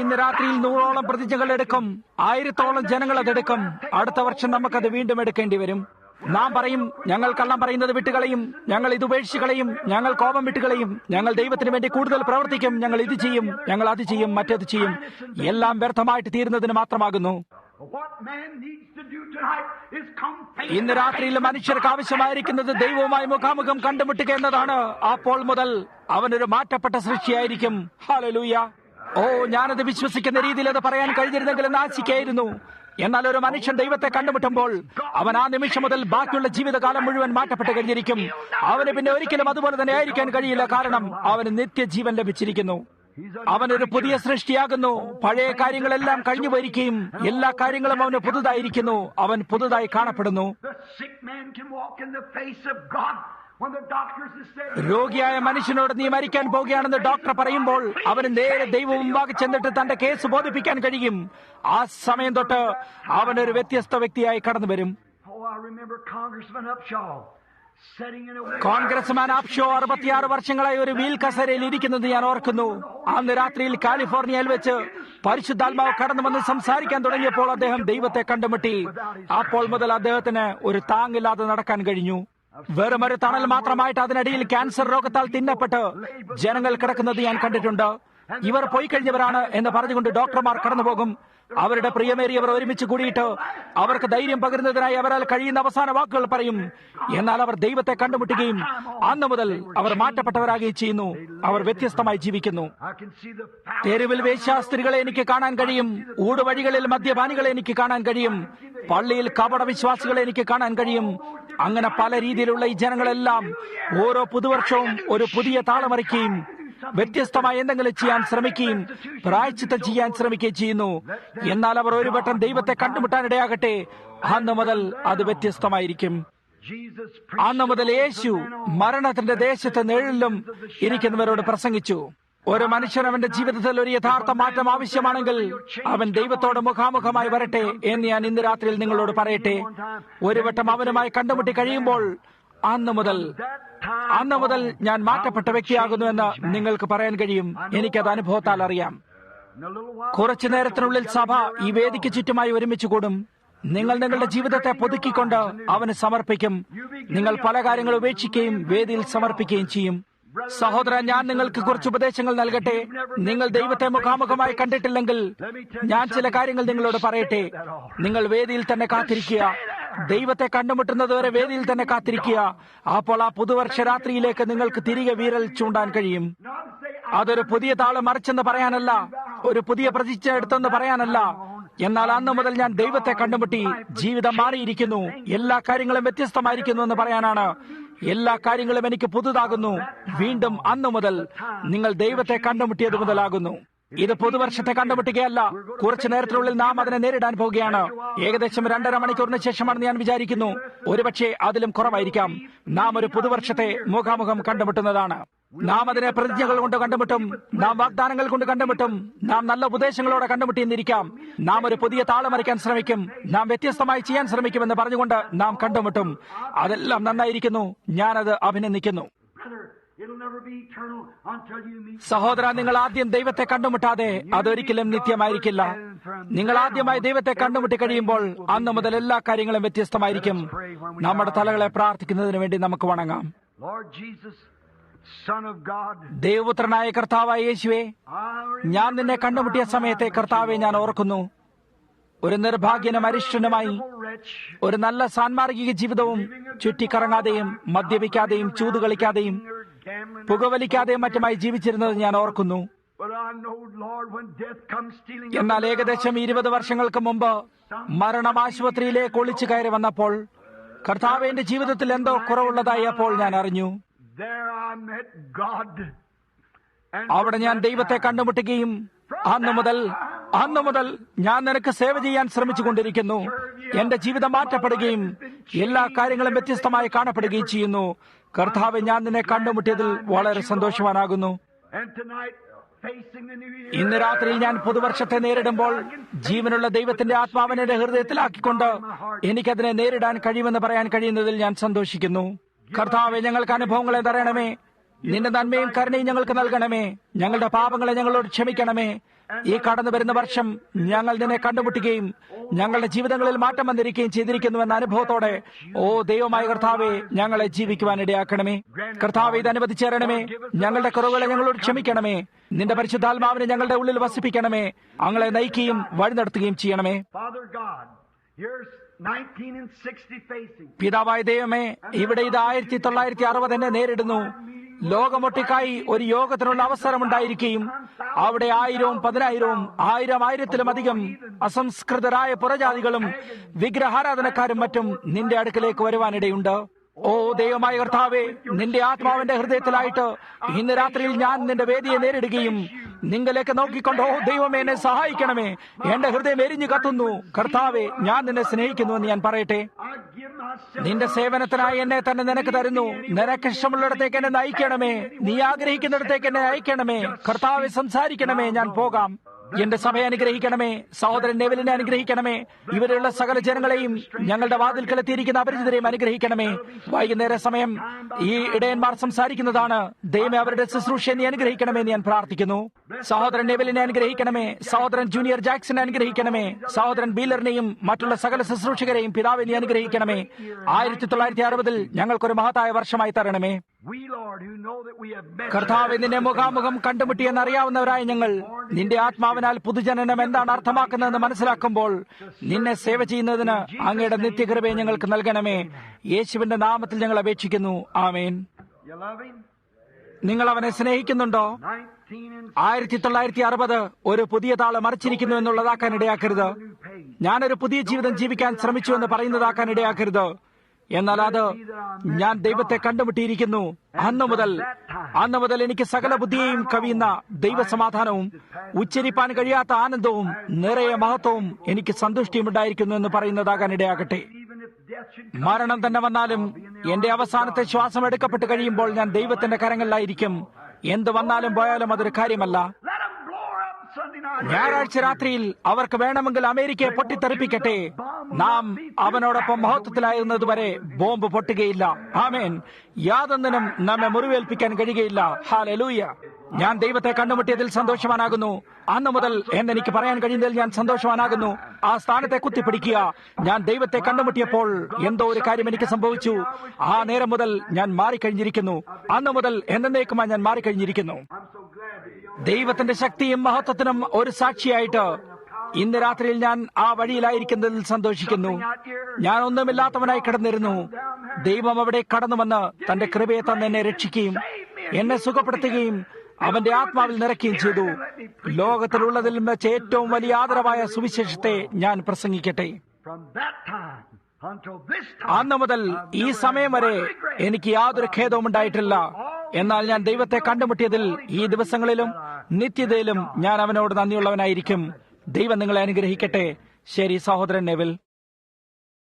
ഇന്ന് രാത്രിയിൽ 100ഓളം പ്രതിജ്ഞകൾ എടുക്കും. 1000ഓളം ജനങ്ങൾ അതെടുക്കും. അടുത്ത വർഷം നമുക്കത് വീണ്ടും എടുക്കേണ്ടി വരും. നാം പറയും, ഞങ്ങൾ കള്ളം പറയുന്നത് വിട്ടുകളയും, ഞങ്ങൾ ഇത് ഉപേക്ഷിച്ച് കളയും, ഞങ്ങൾ കോപം വിട്ടുകളയും, ഞങ്ങൾ ദൈവത്തിന് വേണ്ടി കൂടുതൽ പ്രവർത്തിക്കും, ഞങ്ങൾ ഇത് ചെയ്യും, ഞങ്ങൾ അത് ചെയ്യും, മറ്റേത് ചെയ്യും. എല്ലാം വ്യർത്ഥമായിട്ട് തീരുന്നതിന് മാത്രമാകുന്നു. ഇന്ന് രാത്രിയിൽ മനുഷ്യർക്ക് ആവശ്യമായിരിക്കുന്നത് ദൈവവുമായി മുഖാമുഖം കണ്ടുമുട്ടുക എന്നതാണ്. അപ്പോൾ മുതൽ അവനൊരു മാറ്റപ്പെട്ട സൃഷ്ടിയായിരിക്കും. ഹല്ലേലൂയ. ഞാനത് വിശ്വസിക്കുന്ന രീതിയിൽ അത് പറയാൻ കഴിഞ്ഞിരുന്നെങ്കിൽ നാശിക്കായിരുന്നു. എന്നാൽ ഒരു മനുഷ്യൻ ദൈവത്തെ കണ്ടുമുട്ടുമ്പോൾ അവൻ ആ നിമിഷം മുതൽ ബാക്കിയുള്ള ജീവിതകാലം മുഴുവൻ മാറ്റപ്പെട്ട് കഴിഞ്ഞിരിക്കും. അവന് പിന്നെ ഒരിക്കലും അതുപോലെ തന്നെ ആയിരിക്കാൻ കഴിയില്ല. കാരണം അവന് നിത്യജീവൻ ലഭിച്ചിരിക്കുന്നു. അവനൊരു പുതിയ സൃഷ്ടിയാകുന്നു. പഴയ കാര്യങ്ങളെല്ലാം കഴിഞ്ഞു പോയിരിക്കുകയും എല്ലാ കാര്യങ്ങളും അവന് പുതുതായിരിക്കുന്നു. അവൻ പുതുതായി കാണപ്പെടുന്നു. രോഗിയായ മനുഷ്യനോട് നീ മരിക്കാൻ പോകുകയാണെന്ന് ഡോക്ടർ പറയുമ്പോൾ അവന് നേരെ ദൈവം മുമ്പാകെ ചെന്നിട്ട് തന്റെ കേസ് ബോധിപ്പിക്കാൻ കഴിയും. ആ സമയം തൊട്ട് അവനൊരു വ്യത്യസ്ത വ്യക്തിയായി കടന്നു വരും. കോൺഗ്രസ്മാൻ അപ്ഷോ 66 വർഷങ്ങളായി ഒരു വീൽ കസേരയിൽ ഇരിക്കുന്നത് ഞാൻ ഓർക്കുന്നു. അന്ന് രാത്രിയിൽ കാലിഫോർണിയയിൽ വെച്ച് പരിശുദ്ധാത്മാവ് കടന്നു വന്ന് സംസാരിക്കാൻ തുടങ്ങിയപ്പോൾ അദ്ദേഹം ദൈവത്തെ കണ്ടുമുട്ടി. അപ്പോൾ മുതൽ അദ്ദേഹത്തിന് ഒരു താങ്ങില്ലാതെ നടക്കാൻ കഴിഞ്ഞു. വെറും ഒരു തണൽ മാത്രമായിട്ട് അതിനിടയിൽ ക്യാൻസർ രോഗത്താൽ തിന്നപ്പെട്ട് ജനങ്ങൾ കിടക്കുന്നത് ഞാൻ കണ്ടിട്ടുണ്ട്. ഇവർ പോയി കഴിഞ്ഞവരാണ് എന്ന് പറഞ്ഞുകൊണ്ട് ഡോക്ടർമാർ കടന്നുപോകും. അവരുടെ പ്രിയമേറിയവർ ഒരുമിച്ച് കൂടിയിട്ട് അവർക്ക് ധൈര്യം പകരുന്നതിനായി അവരാൽ കഴിയുന്ന അവസാന വാക്കുകൾ പറയും. എന്നാൽ അവർ ദൈവത്തെ കണ്ടുമുട്ടുകയും അന്ന് മുതൽ അവർ മാറ്റപ്പെട്ടവരാകുകയും ചെയ്യുന്നു. അവർ വ്യത്യസ്തമായി ജീവിക്കുന്നു. തെരുവിൽ വേശ്യാസ്ത്രീകളെ എനിക്ക് കാണാൻ കഴിയും. ഊടുവഴികളിൽ മദ്യപാനികളെ എനിക്ക് കാണാൻ കഴിയും. പള്ളിയിൽ കപട വിശ്വാസികളെ എനിക്ക് കാണാൻ കഴിയും. അങ്ങനെ പല രീതിയിലുള്ള ഈ ജനങ്ങളെല്ലാം ഓരോ പുതുവർഷവും ഒരു പുതിയ താളമറിക്കുകയും വ്യത്യസ്തമായ എന്തെങ്കിലും ചെയ്യാൻ ശ്രമിക്കുകയും പ്രായശ്ചിത്തം ചെയ്യാൻ ശ്രമിക്കുകയും ചെയ്യുന്നു. എന്നാൽ അവർ ഒരു വട്ടം ദൈവത്തെ കണ്ടുമുട്ടാനിടയാകട്ടെ, അന്ന് മുതൽ അത് വ്യത്യസ്തമായിരിക്കും. അന്ന് മുതൽ യേശു മരണത്തിന്റെ ദേശത്ത് നിഴലിലും ഇരിക്കുന്നവരോട് പ്രസംഗിച്ചു. ഒരു മനുഷ്യൻ അവന്റെ ജീവിതത്തിൽ ഒരു യഥാർത്ഥ മാറ്റം ആവശ്യമാണെങ്കിൽ അവൻ ദൈവത്തോട് മുഖാമുഖമായി വരട്ടെ എന്ന് ഞാൻ ഇന്ന് രാത്രിയിൽ നിങ്ങളോട് പറയട്ടെ. ഒരു വട്ടം അവനുമായി കണ്ടുമുട്ടി കഴിയുമ്പോൾ അന്ന് മുതൽ ഞാൻ മാറ്റപ്പെട്ട വ്യക്തിയാകുന്നു എന്ന് നിങ്ങൾക്ക് പറയാൻ കഴിയും. എനിക്കത് അനുഭവത്താൽ അറിയാം. കുറച്ചു നേരത്തിനുള്ളിൽ സഭ ഈ വേദിക്ക് ചുറ്റുമായി ഒരുമിച്ച് കൂടും. നിങ്ങൾ നിങ്ങളുടെ ജീവിതത്തെ പുതുക്കിക്കൊണ്ട് അവന് സമർപ്പിക്കും. നിങ്ങൾ പല കാര്യങ്ങൾ ഉപേക്ഷിക്കുകയും വേദിയിൽ സമർപ്പിക്കുകയും ചെയ്യും. സഹോദരൻ, ഞാൻ നിങ്ങൾക്ക് കുറച്ച് ഉപദേശങ്ങൾ നൽകട്ടെ. നിങ്ങൾ ദൈവത്തെ മുഖാമുഖമായി കണ്ടിട്ടില്ലെങ്കിൽ ഞാൻ ചില കാര്യങ്ങൾ നിങ്ങളോട് പറയട്ടെ. നിങ്ങൾ വേദിയിൽ തന്നെ കാത്തിരിക്കുക. ദൈവത്തെ കണ്ടുമുട്ടുന്നതുവരെ വേദിയിൽ തന്നെ കാത്തിരിക്കുക. അപ്പോൾ ആ പുതുവർഷ രാത്രിയിലേക്ക് നിങ്ങൾക്ക് തിരികെ വീരൽ ചൂണ്ടാൻ കഴിയും. അതൊരു പുതിയ താള് മറിച്ചെന്ന് പറയാനല്ല, ഒരു പുതിയ പ്രതിജ്ഞ എടുത്തെന്ന് പറയാനല്ല. എന്നാൽ അന്ന് മുതൽ ഞാൻ ദൈവത്തെ കണ്ടുമുട്ടി. ജീവിതം മാറിയിരിക്കുന്നു. എല്ലാ കാര്യങ്ങളും വ്യത്യസ്തമായിരിക്കുന്നു എന്ന് പറയാനാണ്. എല്ലാ കാര്യങ്ങളും എനിക്ക് പുതുതാകുന്നു. വീണ്ടും അന്ന് മുതൽ നിങ്ങൾ ദൈവത്തെ കണ്ടുമുട്ടിയത് മുതലാകുന്നു. ഇത് പുതുവർഷത്തെ കണ്ടുമുട്ടുകയല്ല. കുറച്ചു നേരത്തിനുള്ളിൽ നാം അതിനെ നേരിടാൻ പോവുകയാണ്. ഏകദേശം 2.5 മണിക്കൂറിന് ശേഷമാണെന്ന് ഞാൻ വിചാരിക്കുന്നു. ഒരുപക്ഷെ അതിലും കുറവായിരിക്കാം. നാം ഒരു പുതുവർഷത്തെ മുഖാമുഖം കണ്ടുമുട്ടുന്നതാണ്. നാം അതിനെ പ്രതിജ്ഞകൾ കൊണ്ട് കണ്ടുമുട്ടും, നാം വാഗ്ദാനങ്ങൾ കൊണ്ട് കണ്ടുമുട്ടും, നാം നല്ല ഉപദേശങ്ങളോടെ കണ്ടുമുട്ടിയെന്നിരിക്കാം. നാം ഒരു പുതിയ താളമറിക്കാൻ ശ്രമിക്കും, നാം വ്യത്യസ്തമായി ചെയ്യാൻ ശ്രമിക്കുമെന്ന് പറഞ്ഞുകൊണ്ട് നാം കണ്ടുമുട്ടും. അതെല്ലാം നന്നായിരിക്കുന്നു. ഞാനത് അഭിനന്ദിക്കുന്നു. സഹോദര, നിങ്ങൾ ആദ്യം ദൈവത്തെ കണ്ടുമുട്ടാതെ അതൊരിക്കലും നിത്യമായിരിക്കില്ല. നിങ്ങൾ ആദ്യമായി ദൈവത്തെ കണ്ടുമുട്ടി കഴിയുമ്പോൾ അന്ന് മുതൽ എല്ലാ കാര്യങ്ങളും വ്യത്യസ്തമായിരിക്കും. നമ്മുടെ തലകളെ പ്രാർത്ഥിക്കുന്നതിന് വേണ്ടി നമുക്ക് വണങ്ങാം. ദൈവപുത്രനായ കർത്താവായ യേശുവേ, ഞാൻ നിന്നെ കണ്ടുമുട്ടിയ സമയത്തെ കർത്താവെ ഞാൻ ഓർക്കുന്നു. ഒരു നിർഭാഗ്യനും അരിഷ്ടനുമായി ഒരു നല്ല സാൻമാർഗിക ജീവിതവും ചുറ്റിക്കറങ്ങാതെയും മദ്യപിക്കാതെയും ചൂതുകളിക്കാതെയും പുകവലിക്കാതെയും മറ്റുമായി ജീവിച്ചിരുന്നത് ഞാൻ ഓർക്കുന്നു. എന്നാൽ ഏകദേശം 20 വർഷങ്ങൾക്ക് മുമ്പ് മരണം ആശുപത്രിയിലേക്ക് ഒളിച്ചു കയറി വന്നപ്പോൾ കർത്താവിന്റെ ജീവിതത്തിൽ എന്തോ കുറവുള്ളതായി അപ്പോൾ ഞാൻ അറിഞ്ഞു. അവിടെ ഞാൻ ദൈവത്തെ കണ്ടുമുട്ടുകയും അന്നു മുതൽ ഞാൻ നിനക്ക് സേവ ചെയ്യാൻ ശ്രമിച്ചുകൊണ്ടിരിക്കുന്നു. എന്റെ ജീവിതം മാറ്റപ്പെടുകയും എല്ലാ കാര്യങ്ങളും വ്യത്യസ്തമായി കാണപ്പെടുകയും ചെയ്യുന്നു. കർത്താവ്, ഞാൻ നിന്നെ കണ്ടുമുട്ടിയതിൽ വളരെ സന്തോഷവാനാകുന്നു. ഇന്ന് രാത്രിയിൽ ഞാൻ പുതുവർഷത്തെ നേരിടുമ്പോൾ ജീവനുള്ള ദൈവത്തിന്റെ ആത്മാവിനെ ഹൃദയത്തിലാക്കിക്കൊണ്ട് എനിക്കതിനെ നേരിടാൻ കഴിയുമെന്ന് പറയാൻ കഴിയുന്നതിൽ ഞാൻ സന്തോഷിക്കുന്നു. കർത്താവെ, ഞങ്ങൾക്ക് അനുഭവങ്ങളെ തരണമേ. നിന്റെ നന്മയും കരുണയും ഞങ്ങൾക്ക് നൽകണമേ. ഞങ്ങളുടെ പാപങ്ങളെ ഞങ്ങളോട് ക്ഷമിക്കണമേ. ഈ കടന്നു വരുന്ന വർഷം ഞങ്ങൾ നിന്നെ കണ്ടുമുട്ടുകയും ഞങ്ങളുടെ ജീവിതങ്ങളിൽ മാറ്റം വന്നിരിക്കുകയും ചെയ്തിരിക്കുന്നുവെന്ന അനുഭവത്തോടെ ദൈവമായ കർത്താവെ, ഞങ്ങളെ ജീവിക്കുവാൻ ഇടയാക്കണമേ. കർത്താവെ, ഇത് അനുവദിച്ചേരണമേ. ഞങ്ങളുടെ കുറവുകളെ ഞങ്ങളോട് ക്ഷമിക്കണമേ. നിന്റെ പരിശുദ്ധാത്മാവിനെ ഞങ്ങളുടെ ഉള്ളിൽ വസിപ്പിക്കണമേ. ഞങ്ങളെ നയിക്കുകയും വഴി നടത്തുകയും ചെയ്യണമേ. പിതാവായ ദൈവമേ, ഇവിടെ ഇത് 1960 എന്നെ നേരിടുന്നു. ലോകമൊട്ടിക്കായി ഒരു യോഗത്തിനുള്ള അവസരമുണ്ടായിരിക്കുകയും അവിടെ 1000, 10,000, 1000-1000-ത്തിലുമധികം അസംസ്കൃതരായ പുറജാതികളും വിഗ്രഹാരാധനക്കാരും മറ്റും നിന്റെ അടുക്കലേക്ക് വരുവാനിടയുണ്ട്. ദൈവമായ കർത്താവേ, നിന്റെ ആത്മാവിന്റെ ഹൃദയത്തിലായിട്ട് ഇന്ന് രാത്രിയിൽ ഞാൻ നിന്റെ വേദിയെ നേരിടുകയും നിങ്ങളിലേക്ക് നോക്കിക്കൊണ്ടോ ദൈവമേ, എന്നെ സഹായിക്കണമേ. എന്റെ ഹൃദയം എരിഞ്ഞു കത്തുന്നു. കർത്താവെ, ഞാൻ നിന്നെ സ്നേഹിക്കുന്നുവെന്ന് ഞാൻ പറയട്ടെ. നിന്റെ സേവനത്തിനായി എന്നെ തന്നെ നിനക്ക് തരുന്നു. നിനക്ക് ഇഷ്ടമുള്ളിടത്തേക്ക് എന്നെ നയിക്കണമേ. നീ ആഗ്രഹിക്കുന്നിടത്തേക്ക് എന്നെ അയക്കണമേ. കർത്താവെ, സംസാരിക്കണമേ. ഞാൻ പോകാം. എന്റെ സഭയെ അനുഗ്രഹിക്കണമേ. സഹോദരൻ നെവിലിനെ അനുഗ്രഹിക്കണമേ. ഇവരുള്ള സകല ജനങ്ങളെയും ഞങ്ങളുടെ വാതിൽക്കലെത്തിയിരിക്കുന്ന അപരിചിതരെയും അനുഗ്രഹിക്കണമേ. വൈകുന്നേര സമയം ഈ ഇടയന്മാർ സംസാരിക്കുന്നതാണ്. ദൈവമേ, അവരുടെ ശുശ്രൂഷയെ നീ അനുഗ്രഹിക്കണമേ എന്ന് ഞാൻ പ്രാർത്ഥിക്കുന്നു. സഹോദരൻ നെവിലിനെ അനുഗ്രഹിക്കണമേ. സഹോദരൻ ജൂനിയർ ജാക്സനെ അനുഗ്രഹിക്കണമേ. സഹോദരൻ ബീലറിനെയും മറ്റുള്ള സകല ശുശ്രൂഷകരെയും പിതാവെ നീ അനുഗ്രഹിക്കണമേ. 1960 ഞങ്ങൾക്കൊരു മഹത്തായ വർഷമായി തരണമേ. കർത്താവെ, നിന്നെ മുഖാമുഖം കണ്ടുമുട്ടിയെന്നറിയാവുന്നവരായ ഞങ്ങൾ നിന്റെ ആത്മാവിനാൽ പുതുജനനം എന്താണ് അർത്ഥമാക്കുന്നതെന്ന് മനസ്സിലാക്കുമ്പോൾ നിന്നെ സേവ ചെയ്യുന്നതിന് അങ്ങയുടെ നിത്യകൃപയെ ഞങ്ങൾക്ക് നൽകണമേ. യേശുവിന്റെ നാമത്തിൽ ഞങ്ങൾ അപേക്ഷിക്കുന്നു. ആമേൻ. നിങ്ങൾ അവനെ സ്നേഹിക്കുന്നുണ്ടോ? 1960 ഒരു പുതിയ താള് മറിച്ചിരിക്കുന്നു എന്നുള്ളതാക്കാൻ ഇടയാക്കരുത്. ഞാനൊരു പുതിയ ജീവിതം ജീവിക്കാൻ ശ്രമിച്ചു എന്ന് പറയുന്നതാക്കാൻ ഇടയാക്കരുത്. എന്നാൽ അത് ഞാൻ ദൈവത്തെ കണ്ടുമുട്ടിയിരിക്കുന്നു. അന്നു മുതൽ എനിക്ക് സകല ബുദ്ധിയെയും കവിയുന്ന ദൈവസമാധാനവും ഉച്ചരിപ്പാൻ കഴിയാത്ത ആനന്ദവും നിറയെ മഹത്വവും എനിക്ക് സന്തുഷ്ടിയുമുണ്ടായിരിക്കുന്നു എന്ന് പറയുന്നതാകാൻ ഇടയാകട്ടെ. മരണം തന്നെ വന്നാലും എന്റെ അവസാനത്തെ ശ്വാസം എടുക്കപ്പെട്ട് കഴിയുമ്പോൾ ഞാൻ ദൈവത്തിന്റെ കരങ്ങളിലായിരിക്കും. എന്ത് വന്നാലും പോയാലും അതൊരു കാര്യമല്ല. ഞായറാഴ്ച രാത്രിയിൽ അവർക്ക് വേണമെങ്കിൽ അമേരിക്കയെ പൊട്ടിത്തെറിപ്പിക്കട്ടെ. നാം അവനോടൊപ്പം മഹത്വത്തിലായിരുന്നതുവരെ ബോംബ് പൊട്ടുകയില്ല. ആമേൻ. യാതൊന്നിനും നമ്മെ മുറിവേൽപ്പിക്കാൻ കഴിയുകയില്ല. ഹല്ലേലൂയ. ഞാൻ ദൈവത്തെ കണ്ടുമുട്ടിയതിൽ സന്തോഷവാനാകുന്നു. അന്നു മുതൽ എന്നെനിക്ക് പറയാൻ കഴിയുന്നതിൽ ഞാൻ സന്തോഷവാനാകുന്നു. ആ സ്ഥാനത്തെ കുത്തിപ്പിടിക്കുക. ഞാൻ ദൈവത്തെ കണ്ടുമുട്ടിയപ്പോൾ എന്തോ ഒരു കാര്യം എനിക്ക് സംഭവിച്ചു. ആ നേരം മുതൽ ഞാൻ മാറിക്കഴിഞ്ഞിരിക്കുന്നു. അന്നു മുതൽ എന്നേക്കുമായി ഞാൻ മാറിക്കഴിഞ്ഞിരിക്കുന്നു. ദൈവത്തിന്റെ ശക്തിയും മഹത്വത്തിനും ഒരു സാക്ഷിയായിട്ട് ഇന്ന് രാത്രിയിൽ ഞാൻ ആ വഴിയിലായിരിക്കുന്നതിൽ സന്തോഷിക്കുന്നു. ഞാൻ ഒന്നുമില്ലാത്തവനായി കിടന്നിരുന്നു. ദൈവം അവിടെ കടന്നു വന്ന് തന്റെ കൃപയെ തന്നെ എന്നെ രക്ഷിക്കുകയും എന്നെ സുഖപ്പെടുത്തുകയും അവന്റെ ആത്മാവിൽ നിറയ്ക്കുകയും ചെയ്തു. ലോകത്തിലുള്ളതിൽ വെച്ച് ഏറ്റവും വലിയ ആദരവായ സുവിശേഷത്തെ ഞാൻ പ്രസംഗിക്കട്ടെ. അന്ന് മുതൽ ഈ സമയം വരെ എനിക്ക് യാതൊരു ഖേദവും ഉണ്ടായിട്ടില്ല. എന്നാൽ ഞാൻ ദൈവത്തെ കണ്ടുമുട്ടിയതിൽ ഈ ദിവസങ്ങളിലും നിത്യതയിലും ഞാൻ അവനോട് നന്ദിയുള്ളവനായിരിക്കും. ദൈവം നിങ്ങളെ അനുഗ്രഹിക്കട്ടെ. ശരി സഹോദരൻ നെവിൽ.